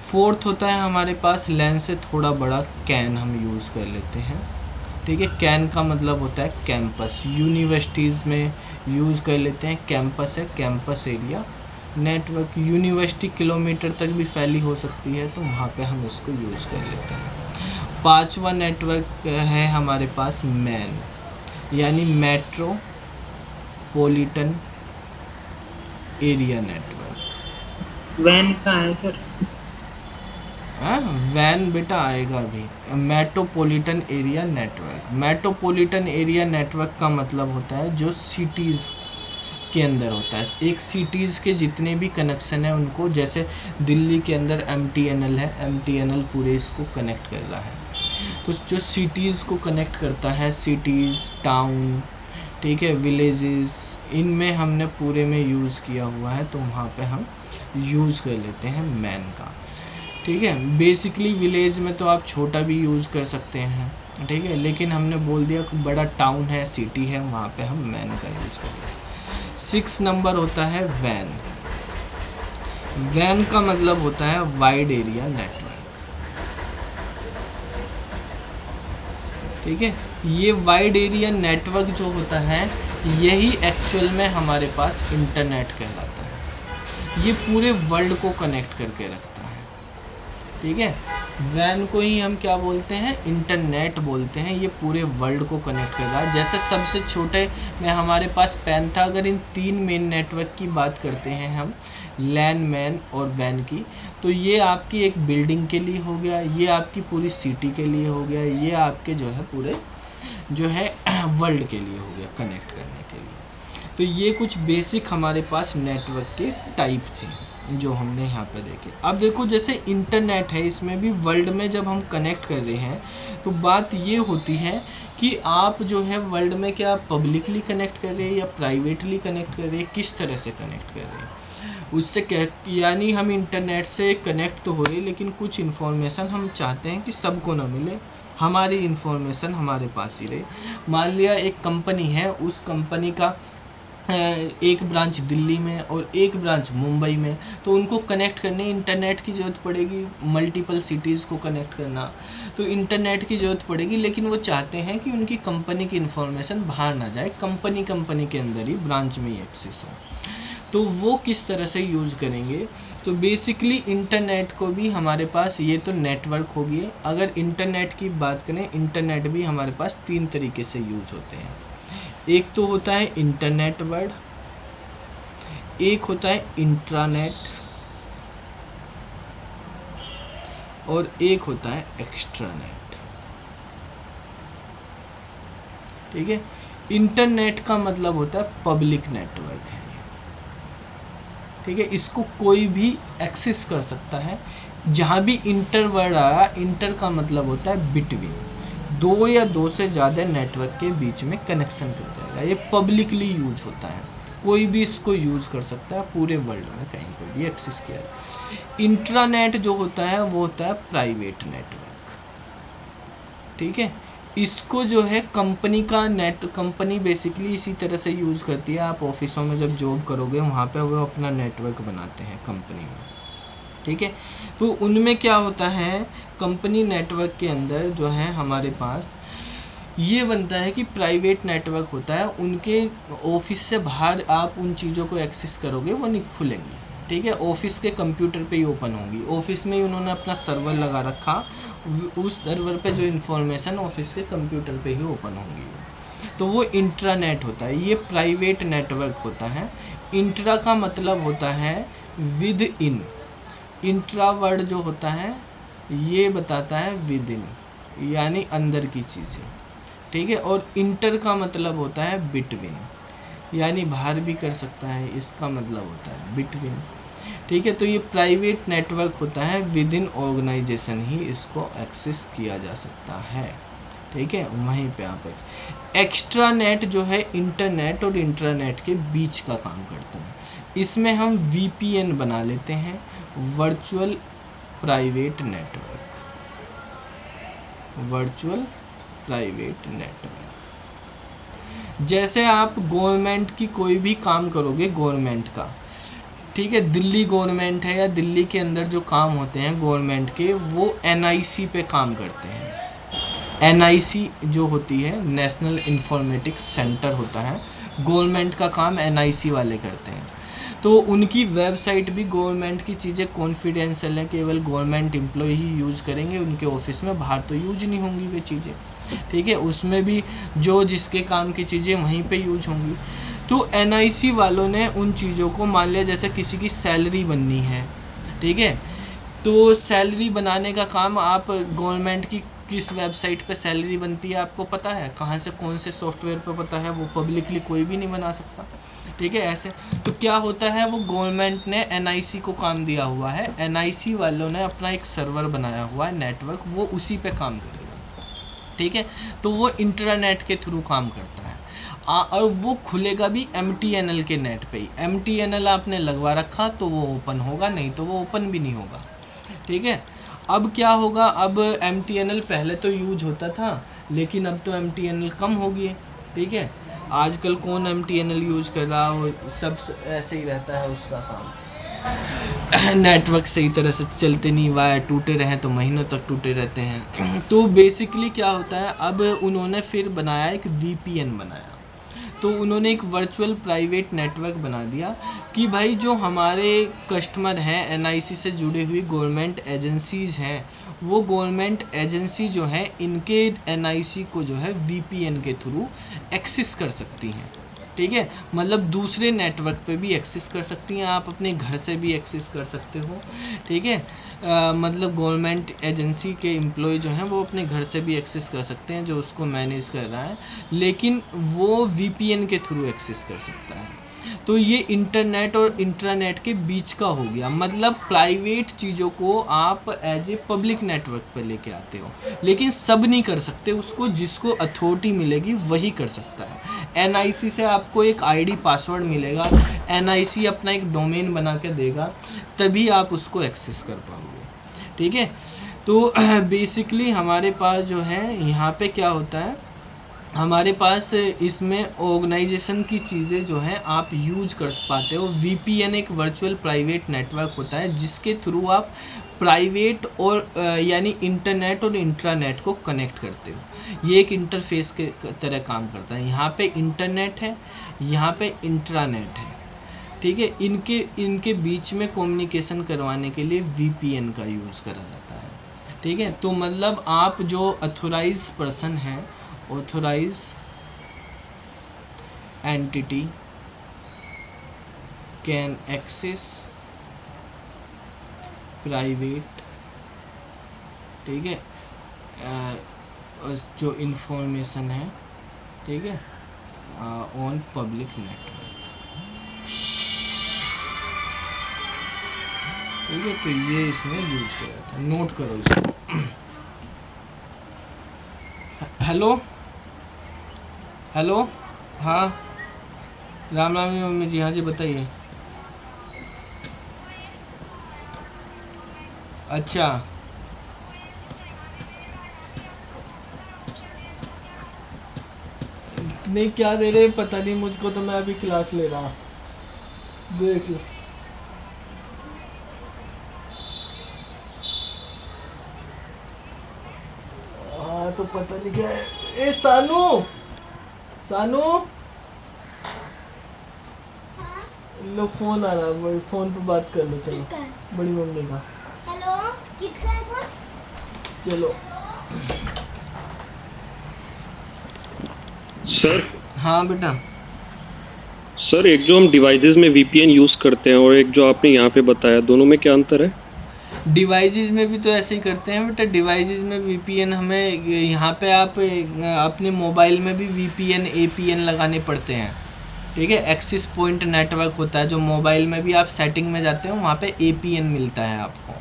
फोर्थ होता है हमारे पास लैन से थोड़ा बड़ा कैन, हम यूज़ कर लेते हैं। ठीक है, कैन का मतलब होता है कैंपस। यूनिवर्सिटीज़ में यूज़ कर लेते हैं, कैंपस है, campus area network. University kilometre तक भी फैली हो सकती है, तो वहाँ पे हम इसको यूज़ कर लेते हैं। पांचवा नेटवर्क है हमारे पास मैन, यानी मेट्रोपॉलिटन एरिया नेटवर्क। वैन कहाँ है सर? वैन बेटा आएगा अभी। Metropolitan area network, metropolitan area network का मतलब होता है जो सिटीज़ के अंदर होता है। एक सिटीज़ के जितने भी कनेक्शन है उनको, जैसे दिल्ली के अंदर MTNL है, MTNL पूरे इसको कनेक्ट कर रहा है। तो जो सिटीज़ को कनेक्ट करता है, सिटीज़, टाउन, ठीक है, विलेजेस, इनमें हमने पूरे में यूज़ किया हुआ है, तो वहाँ पे हम यूज़ कर लेते हैं मैन का। ठीक है, बेसिकली विलेज में तो आप छोटा भी यूज़ कर सकते हैं, ठीक है, लेकिन हमने बोल दिया कि बड़ा टाउन है, सिटी है, वहाँ पे हम मैन का यूज़ करेंगे। 6 नंबर होता है वैन। वैन का मतलब होता है वाइड एरिया नेटवर्क। ठीक है, ये वाइड एरिया नेटवर्क जो होता है, यही एक्चुअल में हमारे पास इंटरनेट कहलाता है। ये पूरे वर्ल्ड को कनेक्ट करके रखता है। ठीक है, वैन को ही हम क्या बोलते हैं, इंटरनेट बोलते हैं। ये पूरे वर्ल्ड को कनेक्ट कर रहा है। जैसे सबसे छोटे में हमारे पास पैन था। अगर इन 3 मेन नेटवर्क की बात करते हैं हम, लैन, मैन और वैन की, तो ये आपकी एक बिल्डिंग के लिए हो गया, ये आपकी पूरी सिटी के लिए हो गया, ये आपके जो है पूरे जो है वर्ल्ड के लिए हो गया, कनेक्ट करने के लिए। तो ये कुछ बेसिक हमारे पास नेटवर्क के टाइप थे जो हमने यहाँ पे देखे। अब देखो जैसे इंटरनेट है, इसमें भी वर्ल्ड में जब हम कनेक्ट कर रहे हैं तो बात ये होती है कि आप जो है वर्ल्ड में क्या पब्लिकली कनेक्ट कर रहे हैं या प्राइवेटली कनेक्ट कर रहे हैं, किस तरह से कनेक्ट कर रहे हैं उससे क्या, यानी हम इंटरनेट से कनेक्ट तो हो रहे, लेकिन कुछ इन्फॉर्मेशन हम चाहते हैं कि सबको ना मिले, हमारी इन्फॉर्मेशन हमारे पास ही रहे। मान लिया एक कंपनी है, उस कंपनी का एक ब्रांच दिल्ली में और एक ब्रांच मुंबई में, तो उनको कनेक्ट करने इंटरनेट की ज़रूरत पड़ेगी, मल्टीपल सिटीज़ को कनेक्ट करना, तो इंटरनेट की ज़रूरत पड़ेगी। लेकिन वो चाहते हैं कि उनकी कंपनी की इन्फॉर्मेशन बाहर ना जाए, कंपनी के अंदर ही ब्रांच में ही एक्सेस हो। तो वो किस तरह से यूज़ करेंगे? तो बेसिकली इंटरनेट को भी हमारे पास, ये तो नेटवर्क हो गई। अगर इंटरनेट की बात करें, इंटरनेट भी हमारे पास 3 तरीके से यूज़ होते हैं। एक तो होता है इंटरनेट वर्ड, एक होता है इंट्रानेट, और एक होता है एक्स्ट्रानेट। ठीक है, इंटरनेट का मतलब होता है पब्लिक नेटवर्क है। ठीक है, इसको कोई भी एक्सेस कर सकता है। जहाँ भी इंटर वर्ड आया, इंटर का मतलब होता है बिटवीन, 2 या 2 से ज़्यादा नेटवर्क के बीच में कनेक्शन कर जाएगा। ये पब्लिकली यूज होता है, कोई भी इसको यूज कर सकता है, पूरे वर्ल्ड में कहीं पर भी एक्सेस किया है। इंट्रानेट जो होता है वो होता है प्राइवेट नेटवर्क। ठीक है, इसको जो है कंपनी का नेट, कंपनी बेसिकली इसी तरह से यूज़ करती है। आप ऑफिसों में जब जॉब करोगे वहाँ पे वो अपना नेटवर्क बनाते हैं कंपनी में। ठीक है, तो उनमें क्या होता है, कंपनी नेटवर्क के अंदर जो है हमारे पास ये बनता है कि प्राइवेट नेटवर्क होता है। उनके ऑफिस से बाहर आप उन चीज़ों को एक्सेस करोगे वो नहीं खुलेंगी। ठीक है, ऑफिस के कंप्यूटर पे ही ओपन होंगी। ऑफिस में ही उन्होंने अपना सर्वर लगा रखा, उस सर्वर पे जो इन्फॉर्मेशन ऑफिस के कंप्यूटर पे ही ओपन होंगी। तो वो इंट्रानेट होता है, ये प्राइवेट नेटवर्क होता है। इंट्रा का मतलब होता है विद इन। इंट्रा वर्ड जो होता है ये बताता है विद इन, यानी अंदर की चीज़ें। ठीक है, और इंटर का मतलब होता है बिटवीन, यानी बाहर भी कर सकता है, इसका मतलब होता है बिटवीन। ठीक है, तो ये प्राइवेट नेटवर्क होता है, विद इन ऑर्गेनाइजेशन ही इसको एक्सेस किया जा सकता है। ठीक है, वहीं पे आप एक्स्ट्रा नेट जो है इंटरनेट और इंट्रानेट के बीच का काम करता है। इसमें हम VPN बना लेते हैं, virtual private network, virtual private network. जैसे आप गवर्नमेंट की कोई भी काम करोगे, गवर्नमेंट का, ठीक है, दिल्ली गवर्नमेंट है या दिल्ली के अंदर जो काम होते हैं गवर्नमेंट के, वो NIC पे काम करते हैं। NIC जो होती है नेशनल इंफॉर्मेटिक्स सेंटर होता है, गवर्नमेंट का काम NIC वाले करते हैं। तो उनकी वेबसाइट भी गवर्नमेंट की चीज़ें कॉन्फिडेंशियल है, केवल गवर्नमेंट एम्प्लॉय ही यूज़ करेंगे उनके ऑफिस में, बाहर तो यूज नहीं होंगी वे चीज़ें। ठीक है, उसमें भी जो जिसके काम की चीज़ें वहीं पे यूज होंगी। तो NIC वालों ने उन चीज़ों को, मान लिया जैसे किसी की सैलरी बननी है, ठीक है, तो सैलरी बनाने का काम, आप गवर्नमेंट की किस वेबसाइट पे सैलरी बनती है आपको पता है, कहाँ से, कौन से सॉफ्टवेयर पे पता है, वो पब्लिकली कोई भी नहीं बना सकता। ठीक है, ऐसे तो क्या होता है, वो गवर्नमेंट ने NIC को काम दिया हुआ है, NIC वालों ने अपना एक सर्वर बनाया हुआ है, नेटवर्क, वो उसी पे काम करेगा। ठीक है, तो वो इंटरनेट के थ्रू काम करता है। और वो खुलेगा भी MTNL के नेट पे ही। MTNL आपने लगवा रखा तो वो ओपन होगा, नहीं तो वो ओपन भी नहीं होगा। ठीक है, अब क्या होगा, अब MTNL पहले तो यूज होता था, लेकिन अब तो MTNL कम हो गई है। ठीक है, आजकल कौन MTNL यूज कर रहा हो, सब ऐसे ही रहता है उसका काम, नेटवर्क सही तरह से चलते नहीं, वायर टूटे रहे तो महीनों तक टूटे रहते हैं। तो बेसिकली क्या होता है, अब उन्होंने फिर बनाया एक VPN बनाया, तो उन्होंने एक वर्चुअल प्राइवेट नेटवर्क बना दिया कि भाई जो हमारे कस्टमर हैं NIC से जुड़ी हुई गवर्नमेंट एजेंसीज़ हैं, वो गवर्नमेंट एजेंसी जो है इनके NIC को जो है VPN के थ्रू एक्सेस कर सकती हैं। ठीक है, मतलब दूसरे नेटवर्क पे भी एक्सेस कर सकती हैं, आप अपने घर से भी एक्सेस कर सकते हो। ठीक है, मतलब गवर्नमेंट एजेंसी के एम्प्लॉय जो हैं वो अपने घर से भी एक्सेस कर सकते हैं, जो उसको मैनेज कर रहा है, लेकिन वो VPN के थ्रू एक्सेस कर सकता है। तो ये इंटरनेट और इंट्रानेट के बीच का हो गया, मतलब प्राइवेट चीज़ों को आप एज ए पब्लिक नेटवर्क पर लेके आते हो, लेकिन सब नहीं कर सकते उसको, जिसको अथॉरिटी मिलेगी वही कर सकता है। NIC से आपको एक ID पासवर्ड मिलेगा, NIC अपना एक डोमेन बना के देगा, तभी आप उसको एक्सेस कर पाओगे। ठीक है, तो बेसिकली हमारे पास जो है यहाँ पे क्या होता है, हमारे पास इसमें ऑर्गेनाइजेशन की चीज़ें जो हैं आप यूज कर पाते हो। वीपीएन एक वर्चुअल प्राइवेट नेटवर्क होता है जिसके थ्रू आप प्राइवेट और यानी इंटरनेट और इंट्रानेट को कनेक्ट करते हो। ये एक इंटरफेस के तरह काम करता है। यहाँ पे इंटरनेट है, यहाँ पे इंट्रानेट है, ठीक है। इनके बीच में कम्युनिकेशन करवाने के लिए वीपीएन का यूज़ करा जाता है, ठीक है। तो मतलब आप जो ऑथोराइज पर्सन है, authorise entity can access private, ठीक है, जो इंफॉर्मेशन है, ठीक है, ऑन पब्लिक नेटवर्क, ठीक है। तो ये इसमें यूज किया जाता है, नोट करो इसको। हेलो हेलो, हाँ राम राम जी मम्मी जी, हाँ जी बताइए। अच्छा, नहीं क्या दे रहे पता नहीं मुझको, तो मैं अभी क्लास ले रहा, देख लो। हाँ तो पता नहीं क्या है। ए सानू, सानू लो फोन आ रहा है, फोन पे बात कर लो, चलो। बड़ी मम्मी का। हेलो, किसका है फोन? चलो। सर हाँ बेटा। सर एक जो हम डिवाइसेस में वीपीएन यूज करते हैं और एक जो आपने यहाँ पे बताया, दोनों में क्या अंतर है? डिवाइसेस में भी तो ऐसे ही करते हैं बेटा। डिवाइसेस में वीपीएन हमें यहाँ पे आप अपने मोबाइल में भी वीपीएन एपीएन लगाने पड़ते हैं, ठीक है। एक्सिस पॉइंट नेटवर्क होता है जो मोबाइल में भी आप सेटिंग में जाते हो, वहाँ पे एपीएन मिलता है आपको,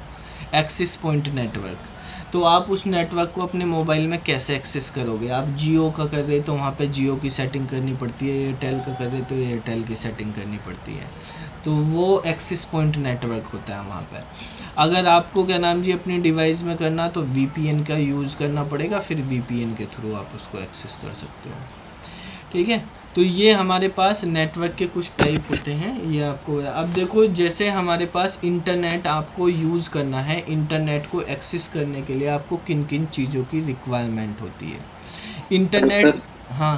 एक्सिस पॉइंट नेटवर्क। तो आप उस नेटवर्क को अपने मोबाइल में कैसे एक्सेस करोगे? आप जियो का कर रहे तो वहाँ पे जियो की सेटिंग करनी पड़ती है, एयरटेल का कर रहे तो एयरटेल की सेटिंग करनी पड़ती है। तो वो एक्सेस पॉइंट नेटवर्क होता है वहाँ पे। अगर आपको क्या नाम जी अपनी डिवाइस में करना तो वीपीएन का यूज़ करना पड़ेगा, फिर वीपीएन के थ्रू आप उसको एक्सेस कर सकते हो, ठीक है। तो ये हमारे पास नेटवर्क के कुछ टाइप होते हैं, ये आपको। अब देखो जैसे हमारे पास इंटरनेट आपको यूज़ करना है, इंटरनेट को एक्सेस करने के लिए आपको किन किन चीज़ों की रिक्वायरमेंट होती है इंटरनेट। हाँ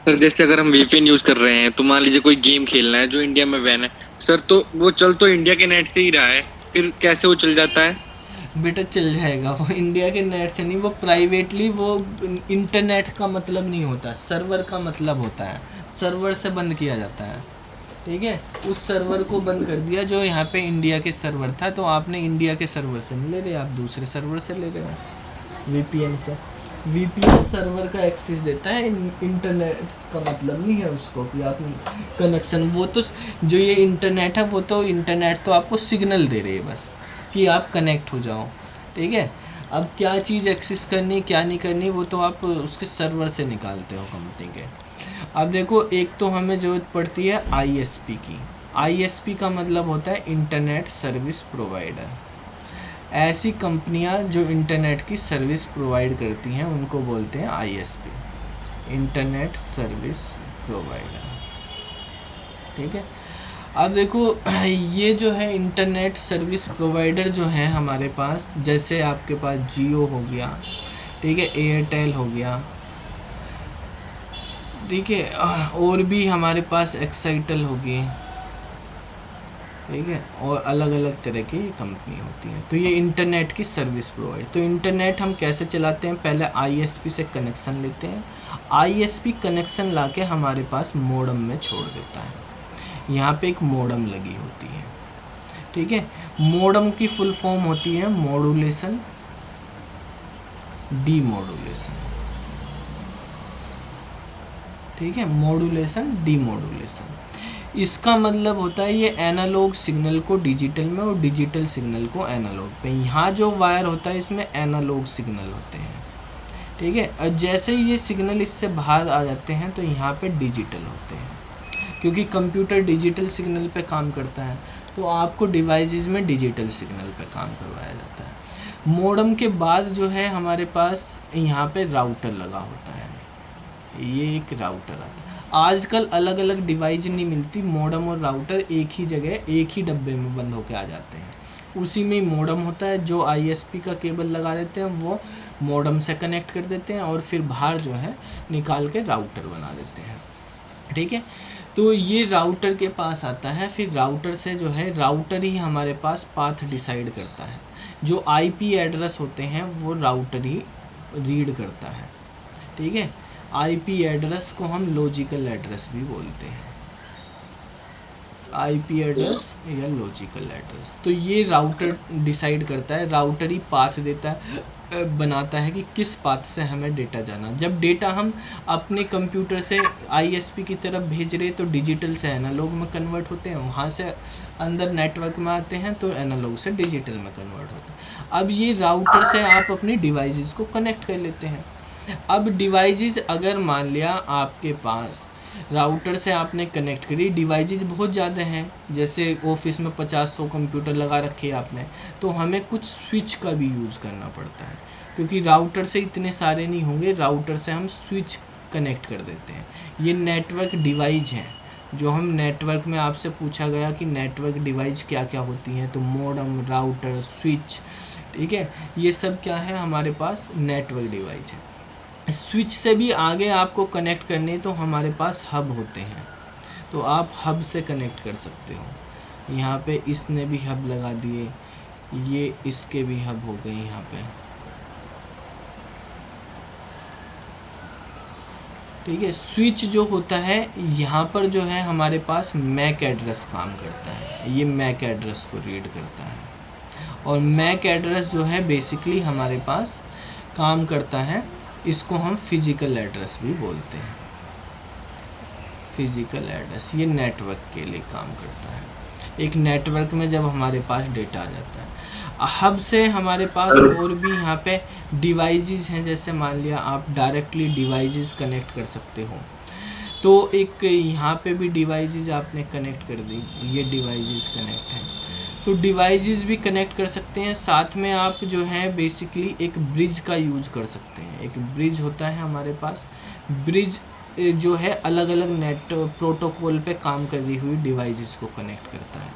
सर जैसे अगर हम वीपीएन यूज कर रहे हैं तो मान लीजिए कोई गेम खेलना है जो इंडिया में बैन है सर, तो वो चल तो इंडिया के नेट से ही रहा है, फिर कैसे वो चल जाता है? बेटा चल जाएगा, वो इंडिया के नेट से नहीं, वो प्राइवेटली, वो इंटरनेट का मतलब नहीं होता, सर्वर का मतलब होता है। सर्वर से बंद किया जाता है, ठीक है। उस सर्वर को बंद कर दिया जो यहाँ पे इंडिया के सर्वर था, तो आपने इंडिया के सर्वर से नहीं ले रहे, आप दूसरे सर्वर से ले रहे हो वीपीएन से। वीपीएन सर्वर का एक्सेस देता है, इंटरनेट का मतलब नहीं है उसको कि आप कनेक्शन, वो तो जो ये इंटरनेट है वो तो इंटरनेट तो आपको सिग्नल दे रही है बस कि आप कनेक्ट हो जाओ, ठीक है। अब क्या चीज़ एक्सेस करनी क्या नहीं करनी वो तो आप उसके सर्वर से निकालते हो कंपनी के। अब देखो एक तो हमें ज़रूरत पड़ती है आईएसपी की। आईएसपी का मतलब होता है इंटरनेट सर्विस प्रोवाइडर। ऐसी कंपनियां जो इंटरनेट की सर्विस प्रोवाइड करती हैं उनको बोलते हैं आईएसपी, इंटरनेट सर्विस प्रोवाइडर, ठीक है। अब देखो ये जो है इंटरनेट सर्विस प्रोवाइडर जो है हमारे पास, जैसे आपके पास जियो हो गया, ठीक है, एयरटेल हो गया, ठीक है, और भी हमारे पास एक्साइटल होगी, ठीक है, और अलग अलग तरह की कंपनी होती हैं। तो ये इंटरनेट की सर्विस प्रोवाइड। तो इंटरनेट हम कैसे चलाते हैं? पहले आईएसपी से कनेक्शन लेते हैं, आईएसपी कनेक्शन लाके हमारे पास मोडम में छोड़ देता है। यहाँ पे एक मोडम लगी होती है, ठीक है। मोडम की फुल फॉर्म होती है मॉड्यूलेशन डीमॉड्यूलेशन, ठीक है, मॉड्यूलेशन डीमॉड्यूलेशन। इसका मतलब होता है ये एनालॉग सिग्नल को डिजिटल में और डिजिटल सिग्नल को एनालॉग पे। यहाँ जो वायर होता है इसमें एनालॉग सिग्नल होते हैं, ठीक है। और जैसे ही ये सिग्नल इससे बाहर आ जाते हैं तो यहाँ पे डिजिटल होते हैं, क्योंकि कंप्यूटर डिजिटल सिग्नल पे काम करता है, तो आपको डिवाइसेस में डिजिटल सिग्नल पे काम करवाया जाता है। मोडम के बाद जो है हमारे पास यहाँ पे राउटर लगा होता है, ये एक राउटर आता है। आजकल अलग अलग डिवाइस नहीं मिलती, मॉडेम और राउटर एक ही जगह एक ही डब्बे में बंद होके आ जाते हैं। उसी में ही मॉडेम होता है, जो ISP का केबल लगा देते हैं वो मॉडेम से कनेक्ट कर देते हैं और फिर बाहर जो है निकाल के राउटर बना देते हैं। ठीक है, तो ये राउटर के पास आता है। फिर राउटर से जो है, राउटर ही हमारे पास पाथ डिसाइड करता है। जो IP एड्रेस होते हैं वो राउटर ही रीड करता है। ठीक है, IP एड्रेस को हम लॉजिकल एड्रेस भी बोलते हैं, IP एड्रेस या लॉजिकल एड्रेस। तो ये राउटर डिसाइड करता है, राउटर ही पाथ देता है, बनाता है कि किस पाथ से हमें डेटा जाना। जब डेटा हम अपने कंप्यूटर से ISP की तरफ भेज रहे तो डिजिटल से एनालॉग में कन्वर्ट होते हैं, वहाँ से अंदर नेटवर्क में आते हैं तो एनालॉग से डिजिटल में कन्वर्ट होते हैं। अब ये राउटर से आप अपनी डिवाइसेस को कनेक्ट कर लेते हैं। अब डिवाइसेस अगर मान लिया आपके पास राउटर से आपने कनेक्ट करी, डिवाइसेस बहुत ज़्यादा हैं, जैसे ऑफिस में 50-100 कंप्यूटर लगा रखे आपने, तो हमें कुछ स्विच का भी यूज़ करना पड़ता है, क्योंकि राउटर से इतने सारे नहीं होंगे। राउटर से हम स्विच कनेक्ट कर देते हैं। ये नेटवर्क डिवाइस हैं, जो हम नेटवर्क में आपसे पूछा गया कि नेटवर्क डिवाइस क्या क्या होती हैं, तो मॉडेम, राउटर, स्विच। ठीक है, ये सब क्या है हमारे पास नेटवर्क डिवाइस है। स्विच से भी आगे आपको कनेक्ट करने तो हमारे पास हब होते हैं, तो आप हब से कनेक्ट कर सकते हो। यहाँ पे इसने भी हब लगा दिए, ये इसके भी हब हो गए यहाँ पे। ठीक है, स्विच जो होता है यहाँ पर जो है हमारे पास मैक एड्रेस काम करता है, ये मैक एड्रेस को रीड करता है। और मैक एड्रेस जो है बेसिकली हमारे पास काम करता है, इसको हम फिजिकल एड्रेस भी बोलते हैं। फिजिकल एड्रेस ये नेटवर्क के लिए काम करता है। एक नेटवर्क में जब हमारे पास डेटा आ जाता है, हब से हमारे पास और भी यहाँ पे डिवाइसेस हैं। जैसे मान लिया आप डायरेक्टली डिवाइसेस कनेक्ट कर सकते हो, तो एक यहाँ पे भी डिवाइसेस आपने कनेक्ट कर दी, ये डिवाइसेस कनेक्ट हैं, तो डिवाइसेस भी कनेक्ट कर सकते हैं। साथ में आप जो है बेसिकली एक ब्रिज का यूज़ कर सकते हैं। एक ब्रिज होता है हमारे पास, ब्रिज जो है अलग अलग नेट प्रोटोकॉल पे काम कर रही हुई डिवाइसेस को कनेक्ट करता है,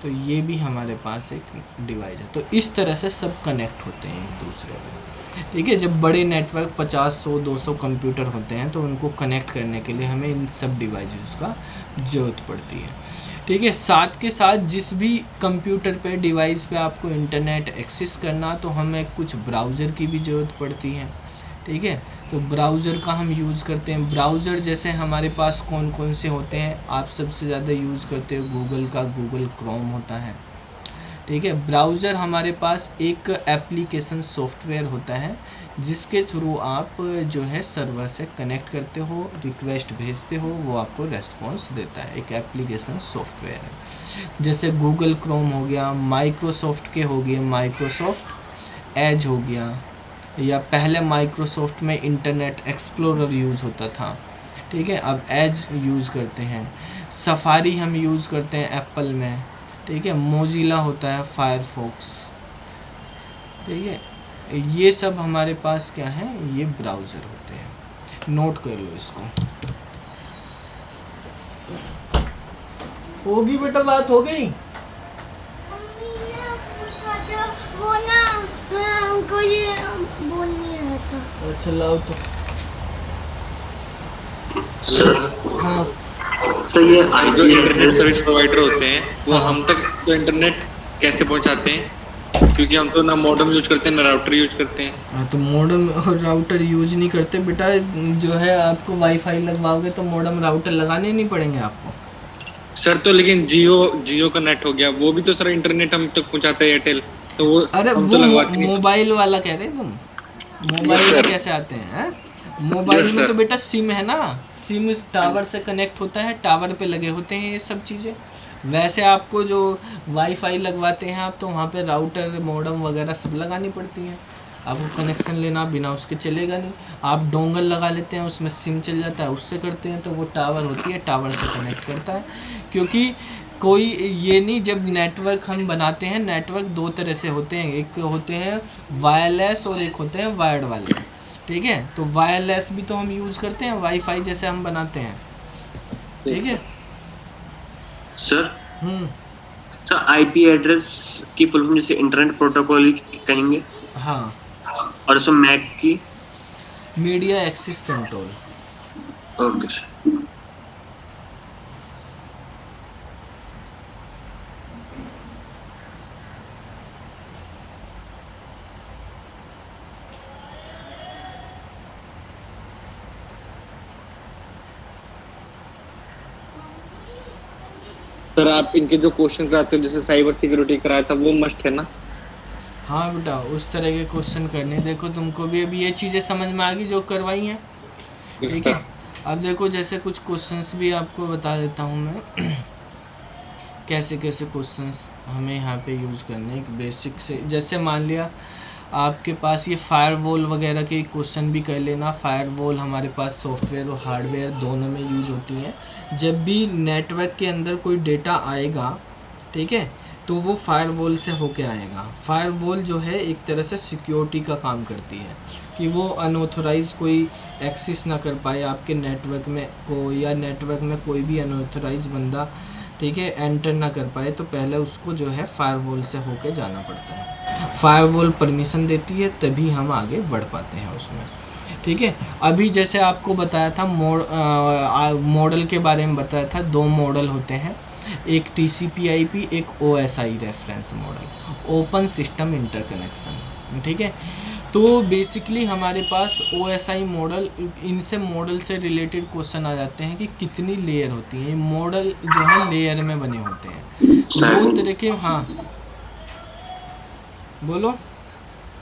तो ये भी हमारे पास एक डिवाइस है। तो इस तरह से सब कनेक्ट होते हैं एक दूसरे में। ठीक है, जब बड़े नेटवर्क 50, 100, 200 कंप्यूटर होते हैं तो उनको कनेक्ट करने के लिए हमें इन सब डिवाइसेस का ज़रूरत पड़ती है। ठीक है, साथ के साथ जिस भी कंप्यूटर पे डिवाइस पे आपको इंटरनेट एक्सेस करना, तो हमें कुछ ब्राउज़र की भी ज़रूरत पड़ती है। ठीक है, तो ब्राउज़र का हम यूज़ करते हैं। ब्राउज़र जैसे हमारे पास कौन कौन से होते हैं, आप सबसे ज़्यादा यूज़ करते हो गूगल का, गूगल क्रोम होता है। ठीक है, ब्राउज़र हमारे पास एक एप्लीकेशन सॉफ्टवेयर होता है जिसके थ्रू आप जो है सर्वर से कनेक्ट करते हो, रिक्वेस्ट भेजते हो, वो आपको रेस्पॉन्स देता है। एक एप्लीकेशन सॉफ्टवेयर है। जैसे गूगल क्रोम हो गया, माइक्रोसॉफ्ट के हो गए, माइक्रोसॉफ्ट एज हो गया, या पहले माइक्रोसॉफ्ट में इंटरनेट एक्सप्लोरर यूज़ होता था। ठीक है, अब एज यूज़ करते हैं। सफारी हम यूज़ करते हैं एप्पल में। ठीक है, मोजिला होता है, फायरफॉक्स। ठीक है, ये सब हमारे पास क्या है, ये ब्राउज़र होते हैं। नोट कर लो इसको। होगी बेटा, बात हो गई। मम्मी ने पूछा था, वो ना हमको ये बोल नहीं रहा था। अच्छा लाओ तो। हाँ, तो ये जो इंटरनेट सर्विस प्रोवाइडर होते हैं वो हम तक तो इंटरनेट कैसे पहुंचाते हैं, क्योंकि हम तो ना मॉडेम यूज करते हैं ना राउटर यूज करते हैं। हाँ, तो मॉडेम और राउटर यूज नहीं करते बेटा। जो है आपको वाईफाई लगवाओगे तो मॉडेम राउटर लगाने नहीं पड़ेंगे आपको सर। तो लेकिन जियो का नेट हो गया, वो भी तो सर इंटरनेट हम तक पहुंचाता है एयरटेल, तो वो अरे हम वो तो लगवाते नहीं। मोबाइल वाला कह रहे तुम, मोबाइल में कैसे आते हैं? मोबाइल में तो बेटा सिम है ना, सिम टावर से कनेक्ट होता है, टावर पे लगे होते हैं ये सब चीज़ें। वैसे आपको जो वाईफाई लगवाते हैं आप, तो वहाँ पे राउटर, मॉडेम वगैरह सब लगानी पड़ती हैं। आपको कनेक्शन लेना, बिना उसके चलेगा नहीं। आप डोंगल लगा लेते हैं, उसमें सिम चल जाता है, उससे करते हैं, तो वो टावर होती है, टावर से कनेक्ट करता है। क्योंकि कोई ये नहीं, जब नेटवर्क हम बनाते हैं, नेटवर्क दो तरह से होते हैं, एक होते हैं वायरलेस और एक होते हैं वायर्ड वाले। ठीक है। तो वायरलेस भी तो हम यूज़ करते हैं, वाईफाई जैसे हम बनाते हैं, ठीक है। Sir hmm. Sir IP address की फुल फॉर्म जैसे इंटरनेट प्रोटोकॉल कहेंगे, हाँ, और उसमें मैक की। Media access control. Okay sir. Sir आप इनके जो क्वेश्चन कराते हो जैसे साइबर सिक्योरिटी कराया था वो मस्ट है ना? हाँ बेटा, उस तरह के क्वेश्चन करने। देखो तुमको भी अभी ये चीज़ें समझ में आ गई जो करवाई हैं, यस ठीक सर। है। अब देखो जैसे कुछ क्वेश्चंस भी आपको बता देता हूँ मैं कैसे कैसे क्वेश्चंस हमें यहाँ पे यूज़ करने हैं बेसिक से। जैसे मान लिया आपके पास ये फायरवॉल वगैरह के क्वेश्चन भी कर लेना। फायरवॉल हमारे पास सॉफ्टवेयर और हार्डवेयर दोनों में यूज होती हैं। जब भी नेटवर्क के अंदर कोई डेटा आएगा, ठीक है, तो वो फायरवॉल से होके आएगा। फायरवॉल जो है एक तरह से सिक्योरिटी का काम करती है कि वो अनऑथोराइज कोई एक्सेस ना कर पाए आपके नेटवर्क में को, या नेटवर्क में कोई भी अनऑथोराइज बंदा, ठीक है, एंटर ना कर पाए। तो पहले उसको जो है फायरवॉल से होके जाना पड़ता है। फायरवॉल परमिशन देती है तभी हम आगे बढ़ पाते हैं उसमें, ठीक है। अभी जैसे आपको बताया था मॉडल के बारे में बताया था। 2 मॉडल होते हैं, एक TCP/IP, एक OSI reference model, open system interconnection, ठीक है। तो बेसिकली हमारे पास OSI मॉडल, इनसे मॉडल से रिलेटेड क्वेश्चन आ जाते हैं कि कितनी लेयर होती हैं। मॉडल जो है लेयर में बने होते हैं, 2 तरह के। हाँ बोलो।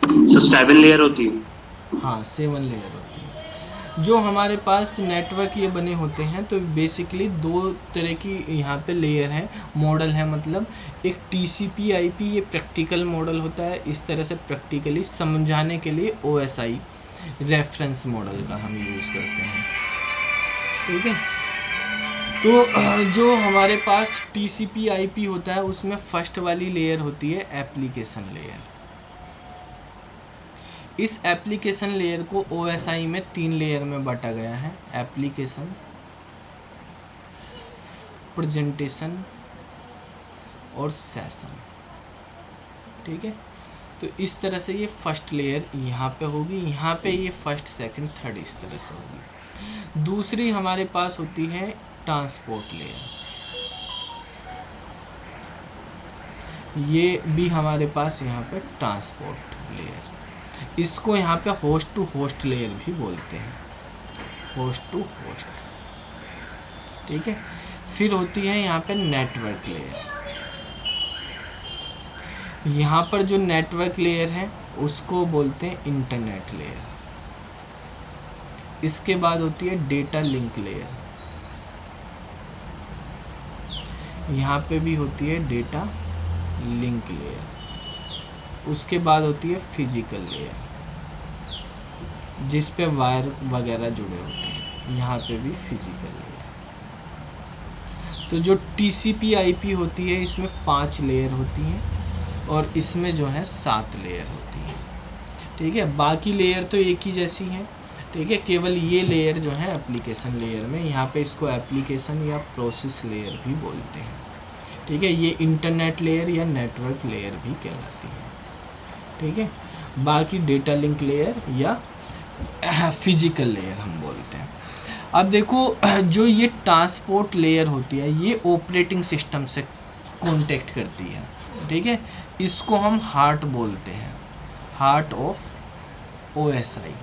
सर 7 लेयर होती है। हाँ 7 लेयर होती है। जो हमारे पास नेटवर्क ये बने होते हैं, तो बेसिकली 2 तरह की यहाँ पे लेयर हैं, मॉडल है। मतलब एक TCP/IP, ये प्रैक्टिकल मॉडल होता है। इस तरह से प्रैक्टिकली समझाने के लिए OSI रेफरेंस मॉडल का हम यूज़ करते हैं, ठीक है। तो जो हमारे पास TCP/IP होता है उसमें फर्स्ट वाली लेयर होती है एप्लीकेशन लेयर। इस एप्लीकेशन लेयर को OSI में 3 लेयर में बांटा गया है, एप्लीकेशन, प्रेजेंटेशन और सेशन, ठीक है। तो इस तरह से ये फर्स्ट लेयर यहाँ पे होगी, यहाँ पे ये फर्स्ट सेकंड थर्ड इस तरह से होगी। दूसरी हमारे पास होती है ट्रांसपोर्ट लेयर। ये भी हमारे पास यहाँ पे ट्रांसपोर्ट लेयर, इसको यहाँ पे होस्ट टू होस्ट लेयर भी बोलते हैं, होस्ट टू होस्ट, ठीक है। फिर होती है यहाँ पे नेटवर्क लेयर। यहाँ पर जो नेटवर्क लेयर है उसको बोलते हैं इंटरनेट लेयर। इसके बाद होती है डेटा लिंक लेयर, यहाँ पे भी होती है डेटा लिंक लेयर। उसके बाद होती है फिजिकल लेयर, जिस पे वायर वगैरह जुड़े होते हैं, यहाँ पे भी फिजिकल लेयर। तो जो TCP/IP होती है इसमें 5 लेयर होती हैं और इसमें जो है 7 लेयर होती हैं, ठीक है। बाकी लेयर तो एक ही जैसी हैं, ठीक है। केवल ये लेयर जो है एप्लीकेशन लेयर में, यहाँ पे इसको एप्लीकेशन या प्रोसेस लेयर भी बोलते हैं, ठीक है। ये इंटरनेट लेयर या नेटवर्क लेयर भी कहलाती है, ठीक है। बाकी डेटा लिंक लेयर या फिजिकल लेयर हम बोलते हैं। अब देखो जो ये ट्रांसपोर्ट लेयर होती है ये ऑपरेटिंग सिस्टम से कांटेक्ट करती है, ठीक है। इसको हम हार्ट बोलते हैं, हार्ट ऑफ OSI,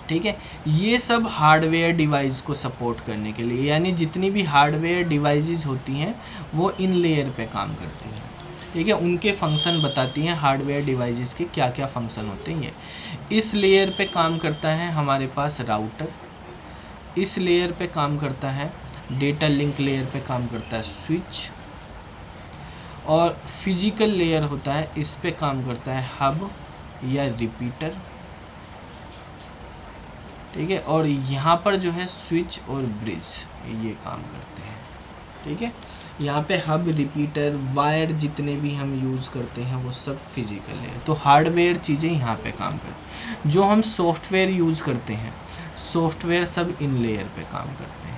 ठीक है। ये सब हार्डवेयर डिवाइस को सपोर्ट करने के लिए, यानी जितनी भी हार्डवेयर डिवाइसेस होती हैं वो इन लेयर पे काम करती हैं, ठीक है। उनके फंक्शन बताती हैं हार्डवेयर डिवाइसेस के क्या क्या फंक्शन होते हैं। इस लेयर पे काम करता है हमारे पास राउटर, इस लेयर पे काम करता है डेटा लिंक लेयर पे काम करता है स्विच, और फिजिकल लेयर होता है इस पे काम करता है हब या रिपीटर, ठीक है। और यहाँ पर जो है स्विच और ब्रिज ये काम करते हैं, ठीक है। यहाँ पे हब, रिपीटर, वायर जितने भी हम यूज़ करते हैं वो सब फिजिकल है। तो हार्डवेयर चीज़ें यहाँ पे काम करती हैं। जो हम सॉफ्टवेयर यूज़ करते हैं, सॉफ्टवेयर सब इन लेयर पे काम करते हैं।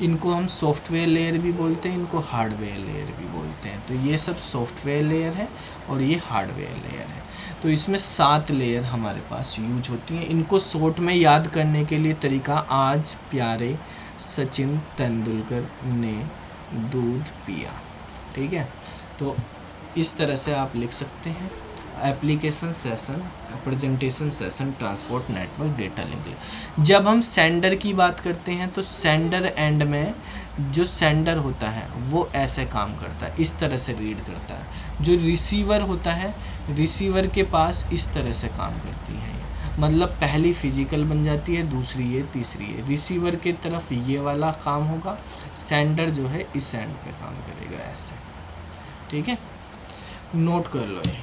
इनको हम सॉफ्टवेयर लेयर भी बोलते हैं, इनको हार्डवेयर लेयर भी बोलते हैं। तो ये सब सॉफ्टवेयर लेयर है और ये हार्डवेयर लेयर है। तो इसमें 7 लेयर हमारे पास यूज होती हैं। इनको शॉर्ट में याद करने के लिए तरीका, आज प्यारे सचिन तेंदुलकर ने दूध पिया। ठीक है, तो इस तरह से आप लिख सकते हैं। Application session, presentation session, transport network, data link. जब हम सेंडर की बात करते हैं तो सेंडर एंड में जो सेंडर होता है वो ऐसे काम करता है, इस तरह से रीड करता है। जो रिसीवर होता है, रिसीवर के पास इस तरह से काम करती है। मतलब पहली फिजिकल बन जाती है, दूसरी ये, तीसरी ये। रिसीवर के तरफ ये वाला काम होगा, सेंडर जो है इस एंड पे काम करेगा ऐसे। ठीक है, नोट कर लो ये।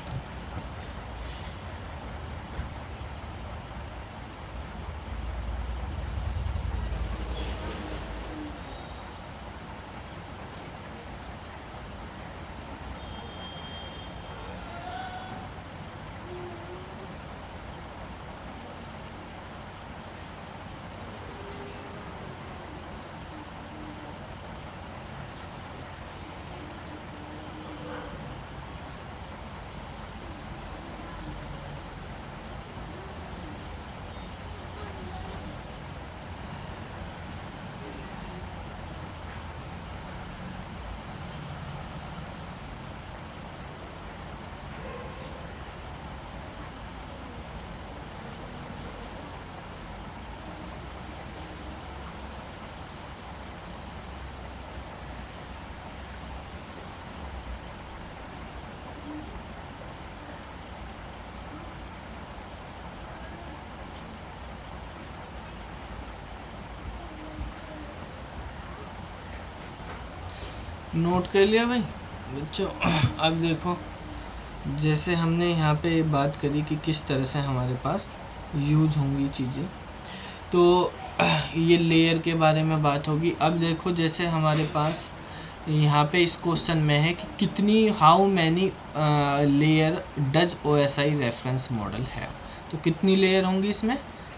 नोट कर लिया भाई बच्चों। अब देखो, जैसे हमने यहाँ पे बात करी कि किस तरह से हमारे पास यूज होंगी चीज़ें, तो ये लेयर के बारे में बात होगी। अब देखो, जैसे हमारे पास यहाँ पे इस क्वेश्चन में है कि कितनी, how many layer does OSI reference model है। तो कितनी लेयर होंगी इसमें?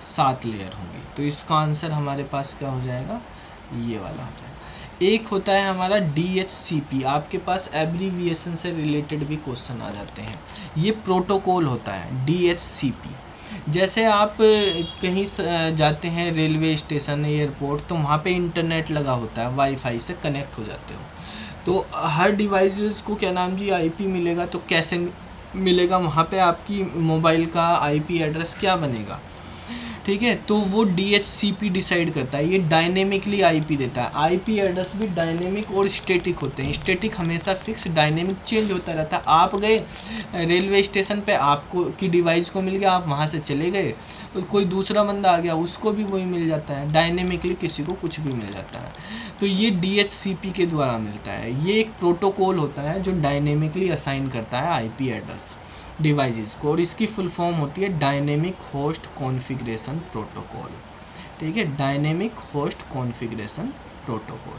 7 लेयर होंगी। तो इसका आंसर हमारे पास क्या हो जाएगा? ये वाला हो जाएगा। एक होता है हमारा DHCP, आपके पास एब्रीविएशन से रिलेटेड भी क्वेश्चन आ जाते हैं। ये प्रोटोकॉल होता है DHCP। जैसे आप कहीं जाते हैं, रेलवे स्टेशन, एयरपोर्ट, तो वहाँ पे इंटरनेट लगा होता है, वाईफाई से कनेक्ट हो जाते हो। तो हर डिवाइसेस को क्या नाम जी, IP मिलेगा। तो कैसे मिलेगा? वहाँ पे आपकी मोबाइल का IP एड्रेस क्या बनेगा, ठीक है। तो वो DHCP डिसाइड करता है, ये डायनेमिकली IP देता है। IP एड्रेस भी डायनेमिक और स्टैटिक होते हैं। स्टैटिक हमेशा फिक्स, डायनेमिक चेंज होता रहता है। आप गए रेलवे स्टेशन पे, आपको की डिवाइस को मिल गया, आप वहाँ से चले गए, कोई दूसरा बंदा आ गया, उसको भी वही मिल जाता है। डायनेमिकली किसी को कुछ भी मिल जाता है। तो ये DHCP के द्वारा मिलता है। ये एक प्रोटोकॉल होता है जो डायनेमिकली असाइन करता है IP एड्रेस डिवाइसेस को, और इसकी फुल फॉर्म होती है डायनेमिक होस्ट कॉन्फ़िगरेशन प्रोटोकॉल। ठीक है, डायनेमिक होस्ट कॉन्फ़िगरेशन प्रोटोकॉल।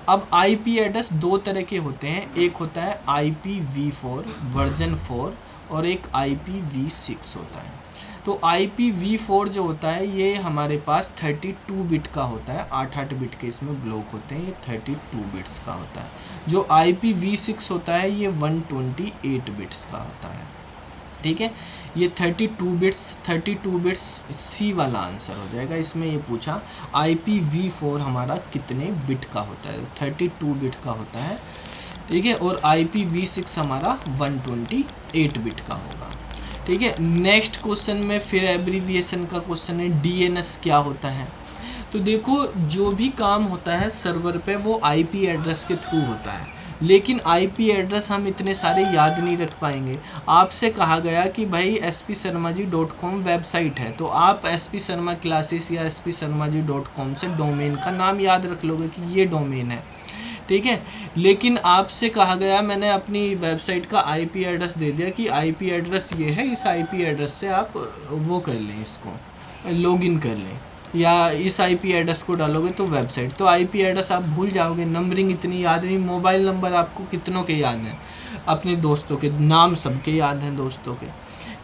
अब IP एड्रेस 2 तरह के होते हैं। एक होता है IPv4 वर्जन 4 और एक IPv6 होता है। तो IPv4 जो होता है ये हमारे पास 32 बिट का होता है। 8 बिट के इसमें ब्लॉक होते हैं, ये 32 बिट्स का होता है। जो IPv6 होता है ये 128 बिट्स का होता है। ठीक है, ये 32 बिट्स सी वाला आंसर हो जाएगा। इसमें ये पूछा IPv4 हमारा कितने बिट का होता है, 32 बिट का होता है। ठीक है, और IPv6 हमारा 128 बिट का होगा। ठीक है, नेक्स्ट क्वेश्चन में फिर एब्रीविएशन का क्वेश्चन है, DNS क्या होता है। तो देखो, जो भी काम होता है सर्वर पे वो IP एड्रेस के थ्रू होता है, लेकिन IP एड्रेस हम इतने सारे याद नहीं रख पाएंगे। आपसे कहा गया कि भाई spsharmaji.com वेबसाइट है, तो आप SP शर्मा क्लासेस या spsharmaji.com से डोमेन का नाम याद रख लोगे कि ये डोमेन है। ठीक है, लेकिन आपसे कहा गया, मैंने अपनी वेबसाइट का IP एड्रेस दे दिया कि IP एड्रेस ये है, इस IP एड्रेस से आप वो कर लें, इसको लॉगिन कर लें, या इस आईपी एड्रेस को डालोगे तो वेबसाइट। तो आईपी एड्रेस आप भूल जाओगे, नंबरिंग इतनी याद नहीं। मोबाइल नंबर आपको कितनों के याद हैं? अपने दोस्तों के नाम सबके याद हैं दोस्तों के,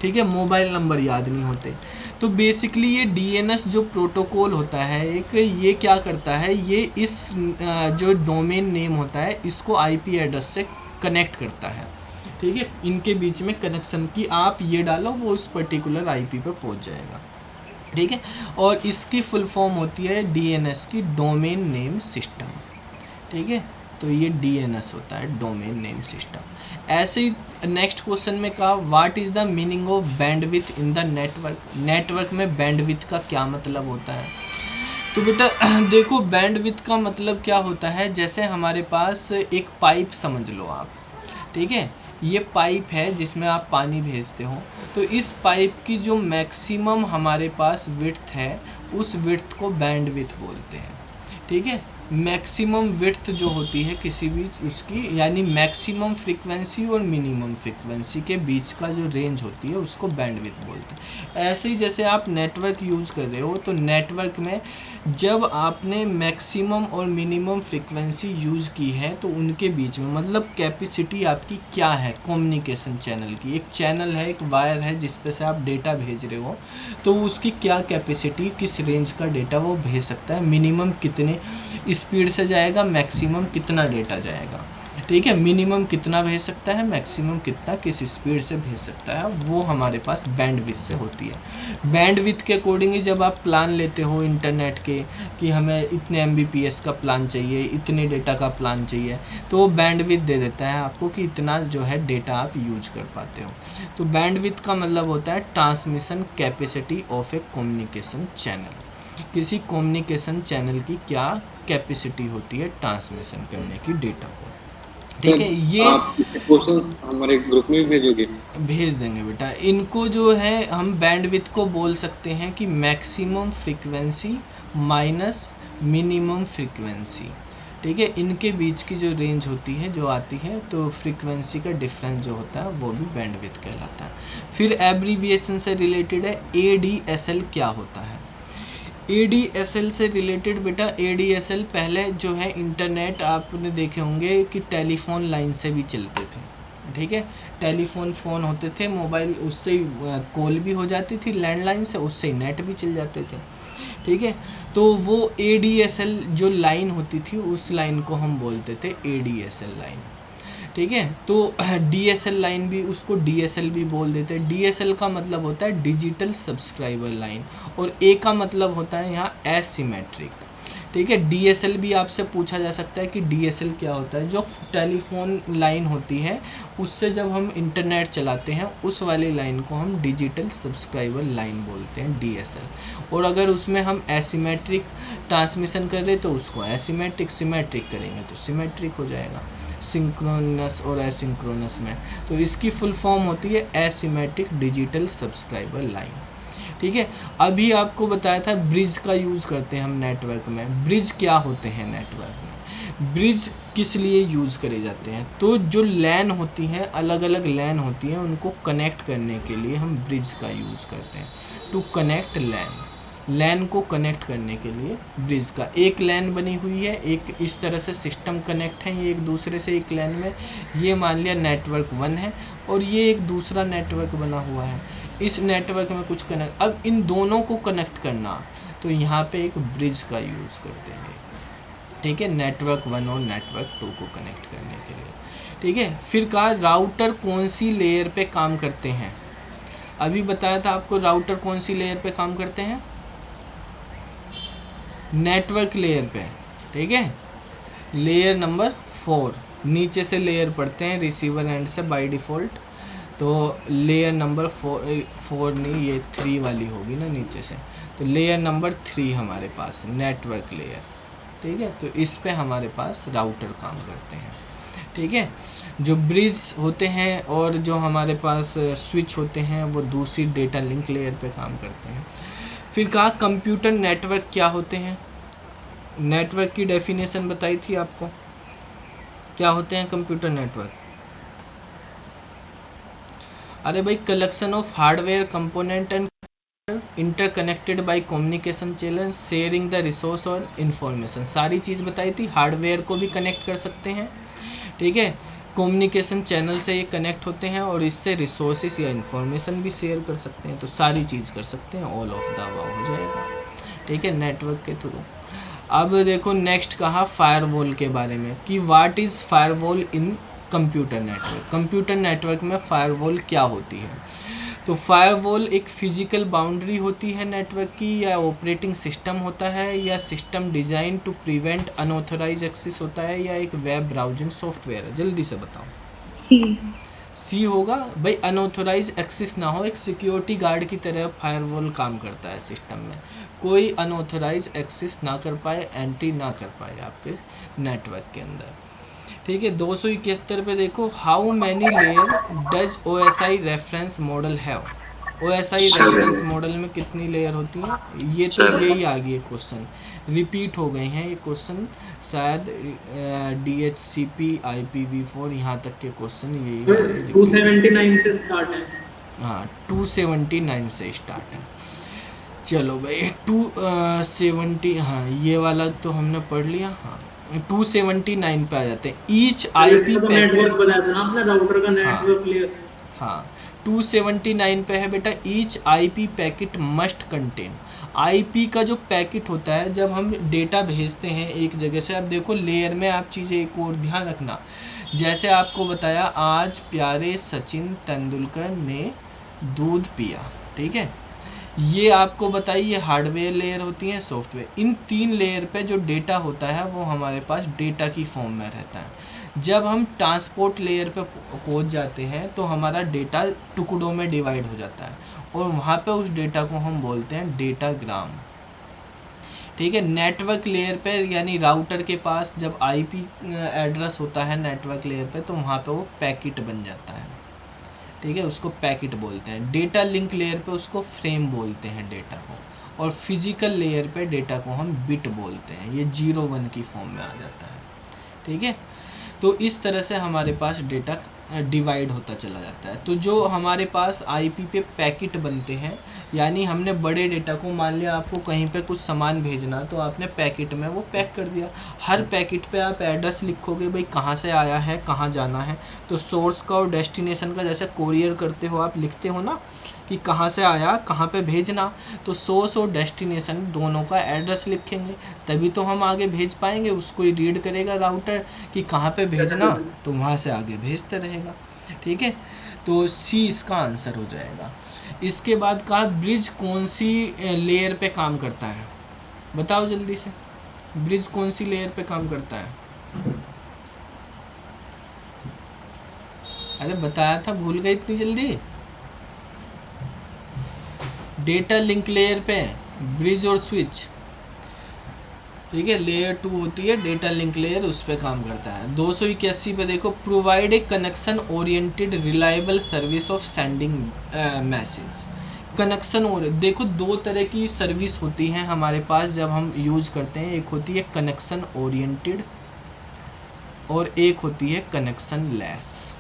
ठीक है, मोबाइल नंबर याद नहीं होते। तो बेसिकली ये डीएनएस जो प्रोटोकॉल होता है एक, ये क्या करता है, ये इस जो डोमेन नेम होता है इसको आईपी एड्रेस से कनेक्ट करता है, ठीक है, इनके बीच में कनेक्शन की आप ये डालो वो उस पर्टिकुलर आईपी पे पहुंच जाएगा, ठीक है। और इसकी फुल फॉर्म होती है डीएनएस की, डोमेन नेम सिस्टम, ठीक है। तो ये डीएनएस होता है, डोमेन नेम सिस्टम। ऐसे ही नेक्स्ट क्वेश्चन में कहा what is the meaning of bandwidth in the network. Network में बैंडविड्थ का क्या मतलब होता है? तो बेटा देखो, बैंडविड्थ का मतलब क्या होता है, जैसे हमारे पास एक पाइप समझ लो आप, ठीक है, ये पाइप है जिसमें आप पानी भेजते हो। तो इस पाइप की जो मैक्सिमम हमारे पास विड्थ है उस विड्थ को बैंडविड्थ बोलते हैं, ठीक है। मैक्सिमम विड्थ जो होती है किसी भी उसकी, यानी मैक्सिमम फ्रीक्वेंसी और मिनिमम फ्रीक्वेंसी के बीच का जो रेंज होती है उसको बैंडविड्थ बोलते हैं। ऐसे ही जैसे आप नेटवर्क यूज़ कर रहे हो तो नेटवर्क में जब आपने मैक्सिमम और मिनिमम फ्रीक्वेंसी यूज़ की है तो उनके बीच में मतलब कैपेसिटी आपकी क्या है कम्युनिकेशन चैनल की। एक चैनल है, एक वायर है जिस पे से आप डेटा भेज रहे हो, तो उसकी क्या कैपेसिटी, किस रेंज का डेटा वो भेज सकता है, मिनिमम कितने स्पीड से जाएगा, मैक्सिमम कितना डेटा जाएगा, ठीक है, मिनिमम कितना भेज सकता है, मैक्सिमम कितना किस स्पीड से भेज सकता है, वो हमारे पास बैंडविड्थ से होती है। बैंडविड्थ के अकॉर्डिंग ही जब आप प्लान लेते हो इंटरनेट के कि हमें इतने MBPS का प्लान चाहिए, इतने डेटा का प्लान चाहिए, तो वो बैंडविड्थ दे देता है आपको कि इतना जो है डेटा आप यूज कर पाते हो। तो बैंडविड्थ का मतलब होता है transmission capacity of A communication channel. किसी कम्युनिकेशन चैनल की क्या कैपेसिटी होती है ट्रांसमिशन करने की डेटा को, ठीक है। ये आप क्वेश्चन हमारे ग्रुप में भी भेजोगे? भेज देंगे बेटा। इनको जो है हम बैंडविड्थ को बोल सकते हैं कि maximum frequency minus minimum frequency, ठीक है, इनके बीच की जो रेंज होती है जो आती है, तो फ्रीक्वेंसी का डिफरेंस जो होता है वो भी बैंडविड्थ कहलाता है। फिर एब्रीविएशन से रिलेटेड है ADSL क्या होता है। ADSL से रिलेटेड बेटा, ADSL पहले जो है इंटरनेट आपने देखे होंगे कि टेलीफोन लाइन से भी चलते थे, ठीक है, टेलीफोन फ़ोन होते थे, मोबाइल उससे कॉल भी हो जाती थी लैंडलाइन से, उससे ही नेट भी चल जाते थे, ठीक है। तो वो ADSL जो लाइन होती थी उस लाइन को हम बोलते थे ADSL लाइन, ठीक है। तो DSL लाइन भी, उसको DSL भी बोल देते हैं। DSL का मतलब होता है डिजिटल सब्सक्राइबर लाइन, और A का मतलब होता है यहाँ एसिमेट्रिक, ठीक है। DSL भी आपसे पूछा जा सकता है कि DSL क्या होता है। जो टेलीफोन लाइन होती है उससे जब हम इंटरनेट चलाते हैं उस वाली लाइन को हम डिजिटल सब्सक्राइबर लाइन बोलते हैं, DSL। और अगर उसमें हम एसिमेट्रिक ट्रांसमिशन कर रहे तो उसको एसिमेट्रिक, सिमेट्रिक करेंगे तो सिमेट्रिक हो जाएगा, सिंक्रोनस और एसिंक्रोनस में। तो इसकी फुल फॉर्म होती है एसिमेट्रिक डिजिटल सब्सक्राइबर लाइन, ठीक है। अभी आपको बताया था ब्रिज का यूज़ करते हैं हम नेटवर्क में। ब्रिज क्या होते हैं नेटवर्क में, ब्रिज किस लिए यूज़ करे जाते हैं, तो जो लैन होती हैं, अलग अलग लैन होती हैं, उनको कनेक्ट करने के लिए हम ब्रिज का यूज़ करते हैं, टू कनेक्ट लैन। लैन को कनेक्ट करने के लिए ब्रिज का, एक लैन बनी हुई है, एक इस तरह से सिस्टम कनेक्ट है ये एक दूसरे से एक लैन में, ये मान लिया नेटवर्क 1 है और ये एक दूसरा नेटवर्क बना हुआ है, इस नेटवर्क में कुछ कनेक्ट, अब इन दोनों को कनेक्ट करना तो यहाँ पे एक ब्रिज का यूज़ करते हैं, ठीक है, नेटवर्क 1 और नेटवर्क 2 को कनेक्ट करने के लिए, ठीक है। फिर कहा राउटर कौन सी लेयर पे काम करते हैं। अभी बताया था आपको राउटर कौन सी लेयर पे काम करते हैं, नेटवर्क लेयर पे, ठीक है, लेयर नंबर 4, नीचे से लेयर पढ़ते हैं रिसीवर एंड से बाय डिफ़ॉल्ट, तो लेयर नंबर 4 नहीं, ये 3 वाली होगी ना नीचे से, तो लेयर नंबर 3 हमारे पास नेटवर्क लेयर, ठीक है। तो इस पे हमारे पास राउटर काम करते हैं, ठीक है। जो ब्रिज होते हैं और जो हमारे पास स्विच होते हैं वो दूसरी डेटा लिंक लेयर पे काम करते हैं। फिर कहा कंप्यूटर नेटवर्क क्या होते हैं। नेटवर्क की डेफिनेशन बताई थी आपको, क्या होते हैं कंप्यूटर नेटवर्क। अरे भाई, collection of hardware component and interconnected by communication channel sharing the resource और इन्फॉर्मेशन, सारी चीज़ बताई थी। हार्डवेयर को भी कनेक्ट कर सकते हैं, ठीक है, कम्युनिकेशन चैनल से ये कनेक्ट होते हैं और इससे रिसोर्सेस या इन्फॉर्मेशन भी शेयर कर सकते हैं। तो सारी चीज़ कर सकते हैं, ऑल ऑफ द अबव हो जाएगा, ठीक है, नेटवर्क के थ्रू। अब देखो नेक्स्ट कहा फायरवॉल के बारे में कि what is firewall in computer network. Computer network में फायरवॉल क्या होती है? तो फायरवॉल एक फिजिकल बाउंड्री होती है नेटवर्क की, या ऑपरेटिंग सिस्टम होता है, या system design to prevent unauthorise access होता है, या एक वेब ब्राउजिंग सॉफ्टवेयर है? जल्दी से बताओ। सी होगा भाई, अनऑथराइज एक्सेस ना हो, एक सिक्योरिटी गार्ड की तरह फायरवॉल काम करता है सिस्टम में, कोई अनऑथराइज एक्सेस ना कर पाए, एंट्री ना कर पाए आपके नेटवर्क के अंदर, ठीक है। 271 पे देखो, how many layer does OSI reference model have. OSI reference model में कितनी लेयर होती हैं? ये तो यही आ गई क्वेश्चन, रिपीट हो गए हैं ये क्वेश्चन, शायद DHCP IPv4 यहाँ तक के क्वेश्चन यही वाले 279 से स्टार्ट है। हाँ 279 से स्टार्ट है। चलो भाई 270, हाँ ये वाला तो हमने पढ़ लिया। हाँ 279 पे आ जाते हैं। ईच IP नेटवर्क पैकेट, बताया था ना आपने, राउटर का नेटवर्क लेयर। हाँ 279 पे है बेटा, each IP packet must contain. IP का जो पैकेट होता है, जब हम डेटा भेजते हैं एक जगह से, अब देखो लेयर में आप चीज़ें एक और ध्यान रखना, जैसे आपको बताया आज प्यारे सचिन तेंदुलकर ने दूध पिया, ठीक है, ये आपको बताइए ये हार्डवेयर लेयर होती है, सॉफ्टवेयर। इन 3 लेयर पे जो डेटा होता है वो हमारे पास डेटा की फॉर्म में रहता है। जब हम ट्रांसपोर्ट लेयर पे पहुंच जाते हैं तो हमारा डेटा टुकड़ों में डिवाइड हो जाता है और वहाँ पे उस डेटा को हम बोलते हैं डेटाग्राम, ठीक है। नेटवर्क लेयर पे यानी राउटर के पास जब IP एड्रेस होता है नेटवर्क लेयर पे, तो वहाँ पे वो पैकेट बन जाता है, ठीक है, उसको पैकेट बोलते हैं। डेटा लिंक लेयर पे उसको फ्रेम बोलते हैं डेटा को, और फिजिकल लेयर पे डेटा को हम बिट बोलते हैं, ये 0-1 की फॉर्म में आ जाता है, ठीक है। तो इस तरह से हमारे पास डेटा डिवाइड होता चला जाता है। तो जो हमारे पास IP पे पैकेट बनते हैं, यानी हमने बड़े डेटा को, मान लिया आपको कहीं पे कुछ सामान भेजना, तो आपने पैकेट में वो पैक कर दिया। हर पैकेट पे आप एड्रेस लिखोगे भाई कहाँ से आया है, कहाँ जाना है। तो सोर्स का और डेस्टिनेशन का, जैसे कोरियर करते हो आप, लिखते हो ना कि कहाँ से आया, कहाँ पे भेजना, तो सोर्स और डेस्टिनेशन दोनों का एड्रेस लिखेंगे, तभी तो हम आगे भेज पाएंगे। उसको ही रीड करेगा राउटर कि कहाँ पे भेजना, तो वहाँ से आगे भेजते रहेगा, ठीक है। तो सी इसका आंसर हो जाएगा। इसके बाद कहा ब्रिज कौन सी लेयर पे काम करता है, बताओ जल्दी से, ब्रिज कौन सी लेयर पे काम करता है? अरे बताया था, भूल गए इतनी जल्दी। डेटा लिंक लेयर पे ब्रिज और स्विच, ठीक है, लेयर 2 होती है डेटा लिंक लेयर, उस पर काम करता है। 281 पे देखो, provide a connection oriented reliable service of sending message. Connection, और देखो 2 तरह की सर्विस होती हैं हमारे पास जब हम यूज करते हैं, एक होती है कनेक्शन ओरिएंटेड और एक होती है कनेक्शन लेस,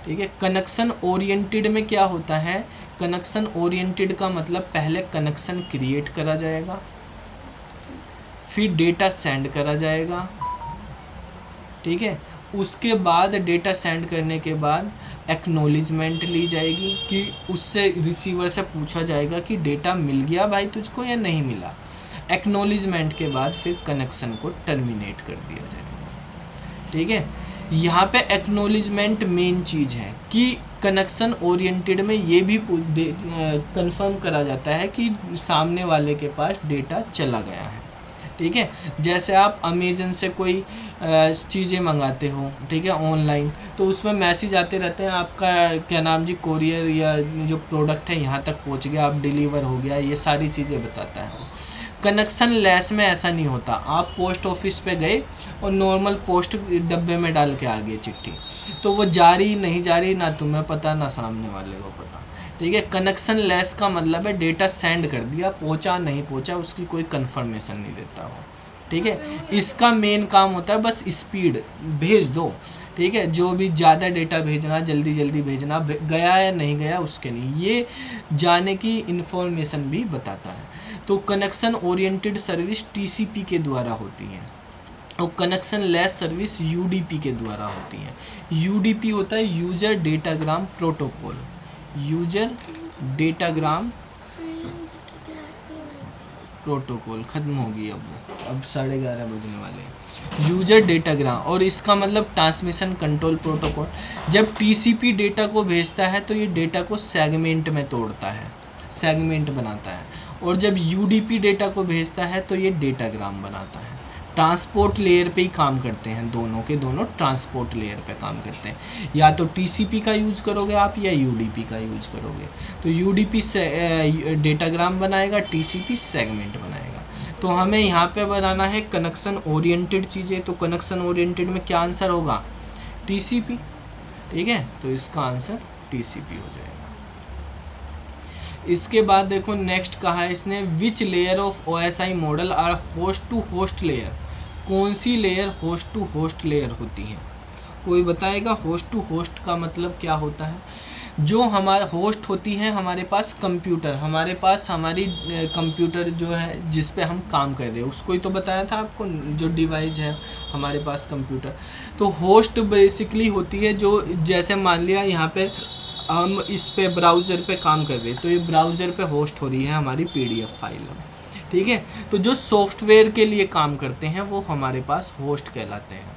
ठीक है। कनेक्शन ओरिएंटेड में क्या होता है, कनेक्शन ओरिएंटेड का मतलब पहले कनेक्शन क्रिएट करा जाएगा, फिर डेटा सेंड करा जाएगा, ठीक है। उसके बाद डेटा सेंड करने के बाद एक्नॉलेजमेंट ली जाएगी कि उससे रिसीवर से पूछा जाएगा कि डेटा मिल गया भाई तुझको या नहीं मिला। एक्नॉलेजमेंट के बाद फिर कनेक्शन को टर्मिनेट कर दिया जाएगा, ठीक है। यहाँ पे एक्नॉलेजमेंट मेन चीज़ है कि कनेक्शन ओरिएंटेड में ये भी कंफर्म करा जाता है कि सामने वाले के पास डेटा चला गया है, ठीक है। जैसे आप अमेजन से कोई चीज़ें मंगाते हो, ठीक है, ऑनलाइन, तो उसमें मैसेज आते रहते हैं आपका क्या नाम जी, कोरियर या जो प्रोडक्ट है यहाँ तक पहुँच गया, आप डिलीवर हो गया, ये सारी चीज़ें बताता है। कनेक्शन लेस में ऐसा नहीं होता, आप पोस्ट ऑफिस पे गए और नॉर्मल पोस्ट डब्बे में डाल के आ गए चिट्ठी, तो वो जारी नहीं जारी ना तुम्हें पता ना सामने वाले को पता, ठीक है। कनेक्शन लेस का मतलब है डेटा सेंड कर दिया, पहुंचा नहीं पहुंचा उसकी कोई कंफर्मेशन नहीं देता वो, ठीक है। इसका मेन काम होता है बस स्पीड, भेज दो, ठीक है। जो भी ज़्यादा डेटा भेजना, जल्दी जल्दी भेजना, गया या नहीं गया उसके नहीं, ये जाने की इन्फॉर्मेशन भी बताता है। तो कनेक्शन ओरिएंटेड सर्विस TCP के द्वारा होती है और कनेक्शन लेस सर्विस UDP के द्वारा होती है। UDP होता है user datagram protocol, user datagram protocol. ख़त्म होगी अब 11:30 बजने वाले हैं। यूजर डेटाग्राम, और इसका मतलब ट्रांसमिशन कंट्रोल प्रोटोकॉल। जब TCP डेटा को भेजता है तो ये डेटा को सेगमेंट में तोड़ता है, सेगमेंट बनाता है, और जब UDP डेटा को भेजता है तो ये डेटाग्राम बनाता है। ट्रांसपोर्ट लेयर पे ही काम करते हैं, दोनों के दोनों ट्रांसपोर्ट लेयर पे काम करते हैं। या तो TCP का यूज़ करोगे आप या UDP का यूज़ करोगे। तो UDP से डेटाग्राम बनाएगा, TCP सेगमेंट बनाएगा। तो हमें यहाँ पे बनाना है कनेक्शन ओरिएंटेड चीज़ें। तो कनेक्शन ओरिएंटेड में क्या आंसर होगा? TCP, ठीक है। तो इसका आंसर TCP हो जाएगा। इसके बाद देखो नेक्स्ट कहा है इसने, which layer of OSI model are host to host layer. कौन सी layer host to host layer होती है? कोई बताएगा होस्ट टू होस्ट का मतलब क्या होता है? जो हमारा होस्ट होती है हमारे पास कंप्यूटर, हमारे पास हमारी कंप्यूटर जो है जिस पे हम काम कर रहे हैं उसको ही तो बताया था आपको, जो डिवाइस है हमारे पास कंप्यूटर। तो होस्ट बेसिकली होती है जो, जैसे मान लिया यहाँ पे हम इस पे ब्राउज़र पे काम कर रहे हैं तो ये ब्राउज़र पे होस्ट हो रही है हमारी PDF फाइल, ठीक है। तो जो सॉफ्टवेयर के लिए काम करते हैं वो हमारे पास होस्ट कहलाते हैं,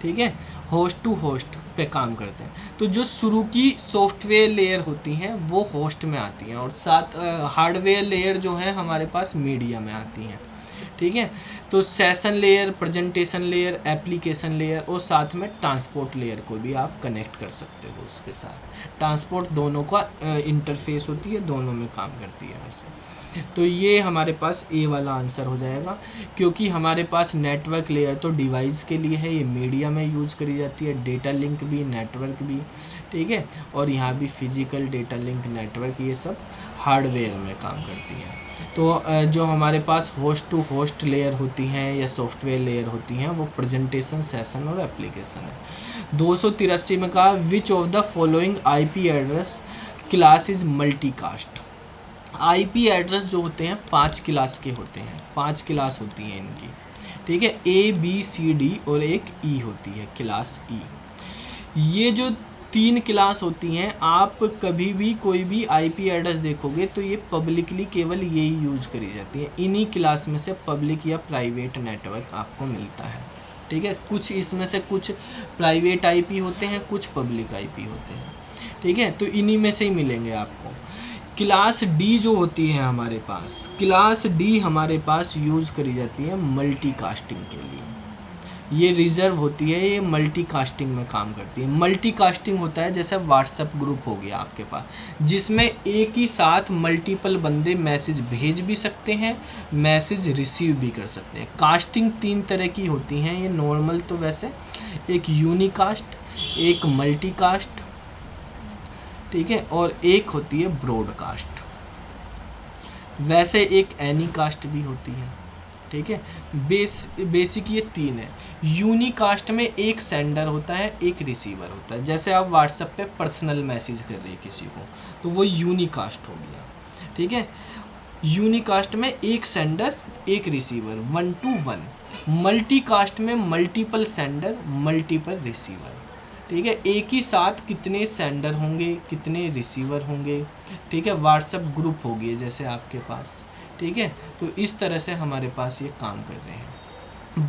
ठीक है। होस्ट टू होस्ट पे काम करते हैं। तो जो शुरू की सॉफ्टवेयर लेयर होती हैं वो होस्ट में आती हैं, और साथ हार्डवेयर लेयर जो है हमारे पास मीडिया में आती हैं, ठीक है। तो session layer, presentation layer, application layer, और साथ में ट्रांसपोर्ट लेयर को भी आप कनेक्ट कर सकते हो उसके साथ। ट्रांसपोर्ट दोनों का इंटरफेस होती है, दोनों में काम करती है वैसे। तो ये हमारे पास ए वाला आंसर हो जाएगा, क्योंकि हमारे पास नेटवर्क लेयर तो डिवाइस के लिए है, ये मीडिया में यूज़ करी जाती है, डेटा लिंक भी, नेटवर्क भी, ठीक है। और यहाँ भी फिजिकल डेटा लिंक, नेटवर्क, ये सब हार्डवेयर में काम करती है। तो जो हमारे पास होस्ट टू होस्ट लेयर होती हैं या सॉफ्टवेयर लेयर होती हैं वो प्रेजेंटेशन, सेशन और एप्लीकेशन है। 283 में कहा which of the following IP address class is multicast. IP address जो होते हैं 5 क्लास के होते हैं, 5 क्लास होती हैं इनकी, ठीक है। A B C D और एक E होती है, क्लास E। ये जो 3 क्लास होती हैं, आप कभी भी कोई भी IP एड्रेस देखोगे तो ये पब्लिकली केवल यही यूज़ करी जाती है। इन्हीं क्लास में से पब्लिक या प्राइवेट नेटवर्क आपको मिलता है, ठीक है। कुछ इसमें से कुछ प्राइवेट IP होते हैं, कुछ पब्लिक IP होते हैं, ठीक है। तो इन्हीं में से ही मिलेंगे आपको। क्लास D जो होती है हमारे पास, क्लास D हमारे पास यूज़ करी जाती है मल्टीकास्टिंग के लिए। ये रिजर्व होती है, ये मल्टीकास्टिंग में काम करती है। मल्टीकास्टिंग होता है जैसे व्हाट्सएप ग्रुप हो गया आपके पास, जिसमें एक ही साथ मल्टीपल बंदे मैसेज भेज भी सकते हैं, मैसेज रिसीव भी कर सकते हैं। कास्टिंग 3 तरह की होती हैं, ये नॉर्मल तो वैसे, एक यूनिकास्ट, एक मल्टीकास्ट, ठीक है, और एक होती है ब्रॉडकास्ट। वैसे एक एनीकास्ट भी होती है, ठीक है। बेसिक ये 3 है। यूनिकास्ट में एक सेंडर होता है, एक रिसीवर होता है। जैसे आप व्हाट्सएप पे पर्सनल मैसेज कर रहे हैं किसी को तो वो यूनिकास्ट हो गया, ठीक है। यूनिकास्ट में एक सेंडर, एक रिसीवर, 1 to 1। मल्टीकास्ट में मल्टीपल सेंडर, मल्टीपल रिसीवर, ठीक है। एक ही साथ कितने सेंडर होंगे, कितने रिसीवर होंगे, ठीक है। व्हाट्सएप ग्रुप हो गए जैसे आपके पास, ठीक है। तो इस तरह से हमारे पास ये काम कर रहे हैं।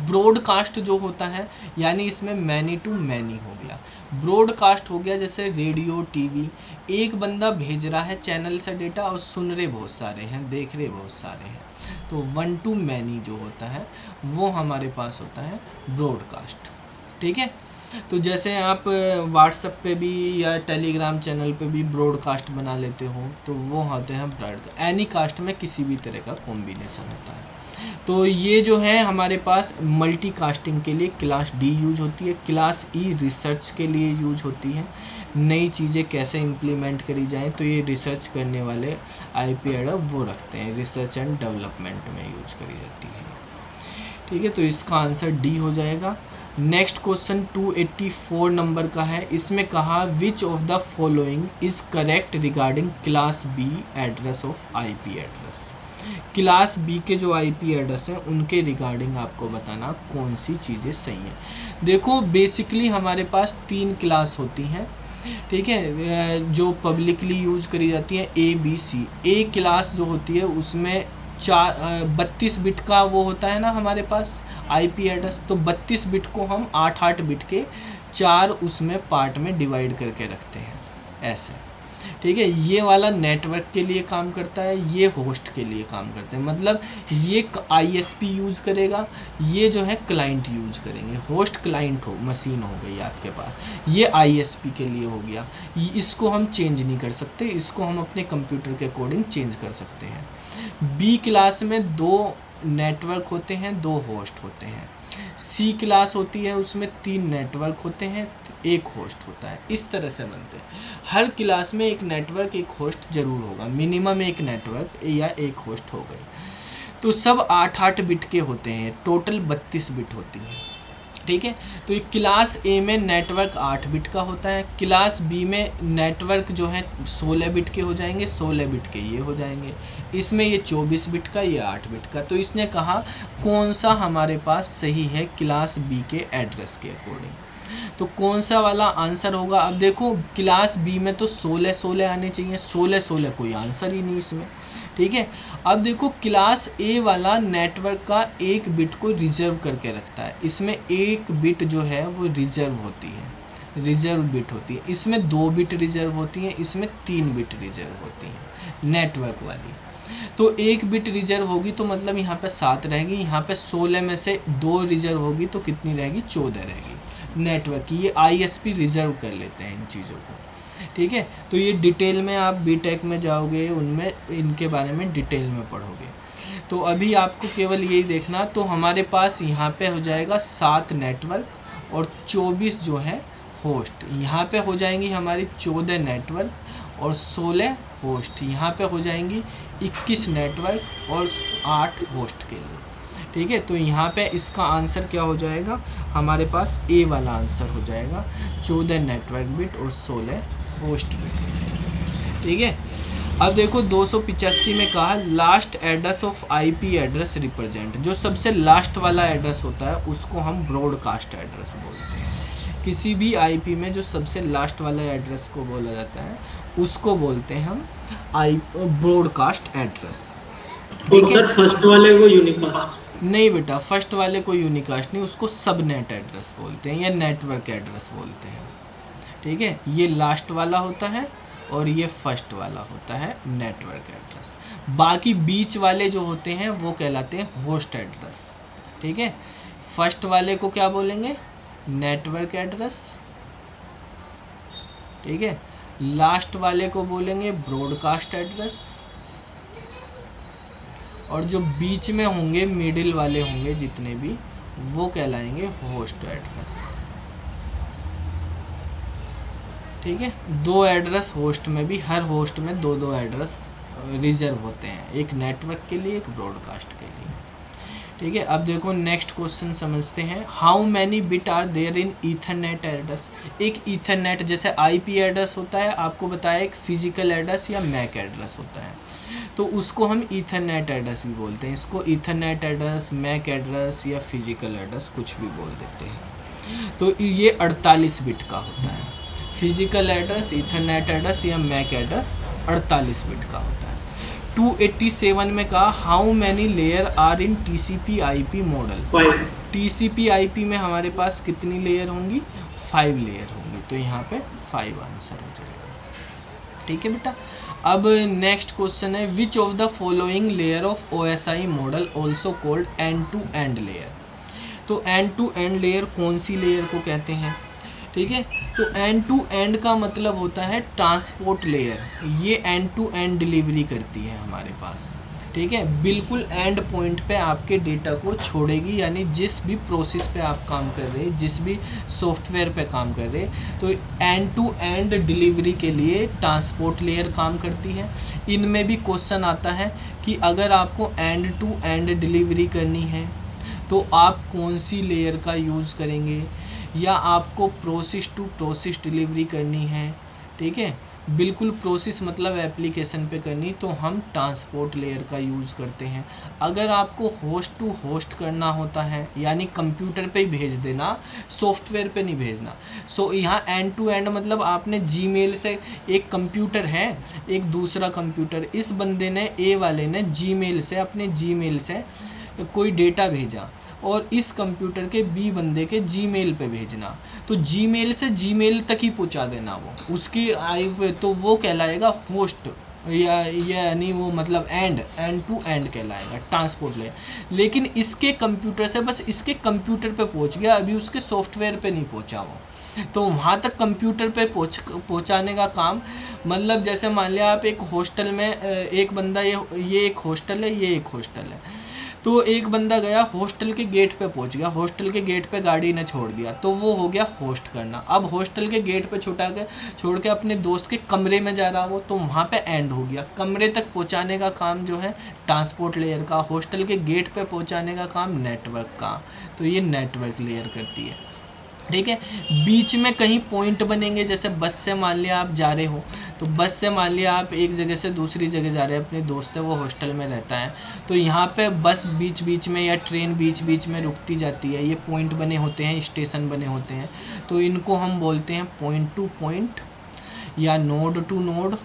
ब्रॉडकास्ट जो होता है यानी इसमें मैनी टू मैनी हो गया। ब्रॉडकास्ट हो गया जैसे रेडियो, टीवी, एक बंदा भेज रहा है चैनल से डेटा और सुन रहे बहुत सारे हैं, देख रहे बहुत सारे हैं। तो 1 to many जो होता है वो हमारे पास होता है ब्रॉडकास्ट, ठीक है। तो जैसे आप व्हाट्सएप पे भी या टेलीग्राम चैनल पे भी ब्रॉडकास्ट बना लेते हो तो वो होते हैं ब्रॉडकास्ट। एनी कास्ट में किसी भी तरह का कॉम्बिनेशन होता है। तो ये जो है हमारे पास मल्टीकास्टिंग के लिए क्लास D यूज होती है। क्लास E रिसर्च के लिए यूज होती है। नई चीज़ें कैसे इम्प्लीमेंट करी जाएँ तो ये रिसर्च करने वाले IP एड्रेस वो रखते हैं, रिसर्च एंड डेवलपमेंट में यूज करी जाती है। ठीक है, तो इसका आंसर डी हो जाएगा। नेक्स्ट क्वेश्चन 284 नंबर का है। इसमें कहा which of the following is correct regarding class B address of IP address. Class B के जो आईपी एड्रेस हैं उनके रिगार्डिंग आपको बताना कौन सी चीज़ें सही हैं। देखो बेसिकली हमारे पास 3 क्लास होती हैं, ठीक है, जो पब्लिकली यूज करी जाती है A B C. A class जो होती है उसमें 32 बिट का वो होता है ना हमारे पास आईपी एड्रेस, तो 32 बिट को हम 8 बिट के 4 उसमें पार्ट में डिवाइड करके रखते हैं ऐसे, ठीक है। ये वाला नेटवर्क के लिए काम करता है, ये होस्ट के लिए काम करते हैं, मतलब ये आईएसपी यूज़ करेगा, ये जो है क्लाइंट यूज़ करेंगे। होस्ट क्लाइंट हो मशीन हो गई आपके पास, ये आईएसपी के लिए हो गया। इसको हम चेंज नहीं कर सकते, इसको हम अपने कंप्यूटर के अकॉर्डिंग चेंज कर सकते हैं। बी क्लास में 2 नेटवर्क होते हैं, 2 होस्ट होते हैं। सी क्लास होती है उसमें 3 नेटवर्क होते हैं, 1 होस्ट होता है। इस तरह से बनते हैं। हर क्लास में एक नेटवर्क 1 होस्ट जरूर होगा, मिनिमम 1 नेटवर्क या 1 होस्ट हो गई। तो सब 8 बिट के होते हैं, टोटल 32 बिट होती है, ठीक है। तो ये क्लास ए में नेटवर्क 8 बिट का होता है, क्लास बी में नेटवर्क जो है 16 बिट के हो जाएंगे, 16 बिट के ये हो जाएंगे, इसमें ये 24 बिट का, ये 8 बिट का। तो इसने कहा कौन सा हमारे पास सही है क्लास बी के एड्रेस के अकॉर्डिंग, तो कौन सा वाला आंसर होगा। अब देखो क्लास बी में तो 16 आने चाहिए, 16 कोई आंसर ही नहीं इसमें, ठीक है। अब देखो क्लास ए वाला नेटवर्क का 1 बिट को रिजर्व करके रखता है, इसमें 1 बिट जो है वो रिजर्व होती है, रिजर्व बिट होती है। इसमें 2 बिट रिजर्व होती हैं, इसमें 3 बिट रिजर्व होती हैं नेटवर्क वाली। तो 1 बिट रिजर्व होगी तो मतलब यहाँ पे 7 रहेगी, यहाँ पे 16 में से 2 रिजर्व होगी तो कितनी रहेगी, 14 रहेगी नेटवर्क की। ये आईएसपी रिजर्व कर लेते हैं इन चीज़ों को, ठीक है। तो ये डिटेल में आप बीटेक में जाओगे उनमें इनके बारे में डिटेल में पढ़ोगे। तो अभी आपको केवल यही देखना, तो हमारे पास यहाँ पे हो जाएगा 7 नेटवर्क और 24 जो है होस्ट। यहाँ पे हो जाएंगी हमारी 14 नेटवर्क और 16 होस्ट। यहाँ पे हो जाएंगी 21 नेटवर्क और 8 होस्ट के लिए, ठीक है। तो यहाँ पे इसका आंसर क्या हो जाएगा, हमारे पास ए वाला आंसर हो जाएगा, 14 नेटवर्क बिट और 16 होस्ट बिट, ठीक है। अब देखो 285 में कहा last address of IP address represent. जो सबसे लास्ट वाला एड्रेस होता है उसको हम ब्रॉडकास्ट एड्रेस बोलते हैं। किसी भी आईपी में जो सबसे लास्ट वाला एड्रेस को बोला जाता है उसको बोलते हैं हम ब्रॉडकास्ट एड्रेस, और सर फर्स्ट वाले को यूनिकास्ट? नहीं बेटा, फर्स्ट वाले को यूनिकास्ट नहीं, उसको सब नेट एड्रेस बोलते हैं या नेटवर्क एड्रेस बोलते हैं, ठीक है। ये लास्ट वाला होता है और ये फर्स्ट वाला होता है नेटवर्क एड्रेस। बाकी बीच वाले जो होते हैं वो कहलाते हैं होस्ट एड्रेस, ठीक है। फर्स्ट वाले को क्या बोलेंगे, नेटवर्क एड्रेस, ठीक है। लास्ट वाले को बोलेंगे ब्रॉडकास्ट एड्रेस, और जो बीच में होंगे मिडिल वाले होंगे जितने भी वो कहलाएंगे होस्ट एड्रेस, ठीक है। 2 एड्रेस होस्ट में भी, हर होस्ट में 2 एड्रेस रिजर्व होते हैं, एक नेटवर्क के लिए एक ब्रॉडकास्ट के लिए, ठीक है। अब देखो नेक्स्ट क्वेश्चन समझते हैं। How many bit are there in ethernet address. एक ईथरनेट जैसे आईपी एड्रेस होता है, आपको बताया एक फिजिकल एड्रेस या मैक एड्रेस होता है, तो उसको हम ईथरनेट एड्रेस भी बोलते हैं। इसको ईथरनेट एड्रेस, मैक एड्रेस या फिजिकल एड्रेस कुछ भी बोल देते हैं। तो ये 48 बिट का होता है। फिजिकल एड्रेस, ईथरनेट एड्रेस या मैक एड्रेस 48 बिट का होता है। 287 में कहा how many layer are in TCP IP model. 5। TCP IP में हमारे पास कितनी लेयर होंगी, 5 लेयर होंगी, तो यहाँ पे 5 आंसर हो जाएगा, ठीक है बेटा। अब नेक्स्ट क्वेश्चन है which of the following layer of OSI model also called end to end layer. तो एंड टू एंड लेयर कौन सी लेयर को कहते हैं, ठीक है। तो एंड टू एंड का मतलब होता है ट्रांसपोर्ट लेयर, ये एंड टू एंड डिलीवरी करती है हमारे पास, ठीक है। बिल्कुल एंड पॉइंट पे आपके डेटा को छोड़ेगी, यानी जिस भी प्रोसेस पे आप काम कर रहे हैं, जिस भी सॉफ्टवेयर पे काम कर रहे हैं, तो एंड टू एंड डिलीवरी के लिए ट्रांसपोर्ट लेयर काम करती है। इनमें भी क्वेश्चन आता है कि अगर आपको एंड टू एंड डिलीवरी करनी है तो आप कौन सी लेयर का यूज़ करेंगे, या आपको प्रोसेस टू प्रोसेस डिलीवरी करनी है, ठीक है, बिल्कुल प्रोसेस मतलब एप्लीकेशन पे करनी, तो हम ट्रांसपोर्ट लेयर का यूज़ करते हैं। अगर आपको होस्ट टू होस्ट करना होता है, यानी कंप्यूटर पे ही भेज देना, सॉफ्टवेयर पे नहीं भेजना। यहाँ एंड टू एंड मतलब आपने जीमेल से, एक कंप्यूटर है, एक दूसरा कंप्यूटर, इस बंदे ने, ए वाले ने जीमेल से, अपने जीमेल से कोई डेटा भेजा और इस कंप्यूटर के बी बंदे के जीमेल पे भेजना, तो जीमेल से जीमेल तक ही पहुंचा देना वो उसकी आई पे, तो वो कहलाएगा होस्ट, यानी वो मतलब एंड टू एंड कहलाएगा ट्रांसपोर्ट लेयर। लेकिन इसके कंप्यूटर से बस इसके कंप्यूटर पे पहुंच गया, अभी उसके सॉफ्टवेयर पे नहीं पहुंचा वो, तो वहाँ तक कंप्यूटर पे पहुँचाने का काम, मतलब जैसे मान लिया आप एक हॉस्टल में, एक बंदा, ये एक हॉस्टल है, ये एक हॉस्टल है, तो एक बंदा गया हॉस्टल के गेट पे पहुंच गया, हॉस्टल के गेट पे गाड़ी ने छोड़ दिया, तो वो हो गया होस्ट करना। अब हॉस्टल के गेट पे छोड़ के अपने दोस्त के कमरे में जा रहा वो, तो वहाँ पे एंड हो गया। कमरे तक पहुँचाने का काम जो है ट्रांसपोर्ट लेयर का, हॉस्टल के गेट पे पहुँचाने का काम नेटवर्क का, तो ये नेटवर्क लेयर करती है, ठीक है। बीच में कहीं पॉइंट बनेंगे, जैसे बस से मान लिया आप जा रहे हो, तो बस से मान लिया आप एक जगह से दूसरी जगह जा रहे हैं, अपने दोस्त है वो हॉस्टल में रहता है, तो यहाँ पे बस बीच बीच में या ट्रेन बीच बीच में रुकती जाती है, ये पॉइंट बने होते हैं, स्टेशन बने होते हैं, तो इनको हम बोलते हैं पॉइंट टू पॉइंट या नोड टू नोड,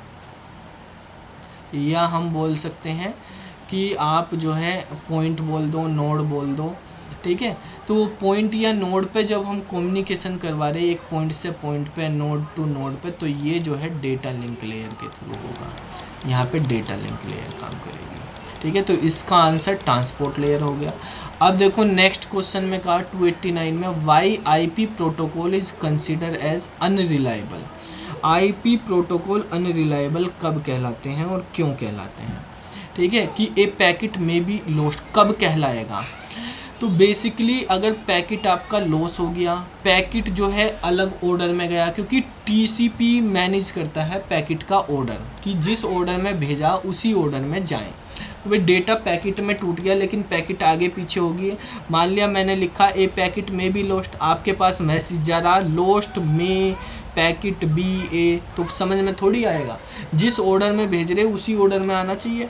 या हम बोल सकते हैं कि आप जो है पॉइंट बोल दो, नोड बोल दो, ठीक है। तो पॉइंट या नोड पे जब हम कम्युनिकेशन करवा रहे हैं एक पॉइंट से पॉइंट पे, नोड टू नोड पे, तो ये जो है डेटा लिंक लेयर के थ्रू होगा, यहाँ पे डेटा लिंक लेयर काम करेगी, ठीक है। तो इसका आंसर ट्रांसपोर्ट लेयर हो गया। अब देखो नेक्स्ट क्वेश्चन में कहा 289 में, why IP protocol is consider as unreliable. IP protocol unreliable कब कहलाते हैं और क्यों कहलाते हैं, ठीक है, कि ए पैकेट में बी लॉस्ट कब कहलाएगा। तो बेसिकली अगर पैकेट आपका लॉस हो गया, पैकेट जो है अलग ऑर्डर में गया, क्योंकि टीसीपी मैनेज करता है पैकेट का ऑर्डर, कि जिस ऑर्डर में भेजा उसी ऑर्डर में जाएं। भाई डेटा पैकेट में टूट गया, लेकिन पैकेट आगे पीछे होगी, मान लिया मैंने लिखा ए पैकेट में बी लॉस्ट, आपके पास मैसेज जा रहा लॉस्ट में पैकेट बी ए, तो समझ में थोड़ी आएगा, जिस ऑर्डर में भेज रहे उसी ऑर्डर में आना चाहिए।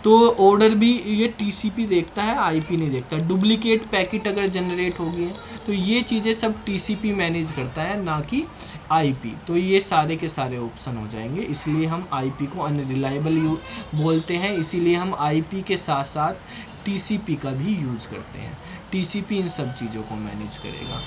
तो ऑर्डर भी ये टीसीपी देखता है, आईपी नहीं देखता। डुप्लीकेट पैकेट अगर जनरेट हो गए तो ये चीज़ें सब टीसीपी मैनेज करता है, ना कि आईपी। तो ये सारे के सारे ऑप्शन हो जाएंगे, इसलिए हम आईपी को अनरिलायबल बोलते हैं, इसीलिए हम आईपी के साथ साथ टीसीपी का भी यूज़ करते हैं। टीसीपी इन सब चीज़ों को मैनेज करेगा।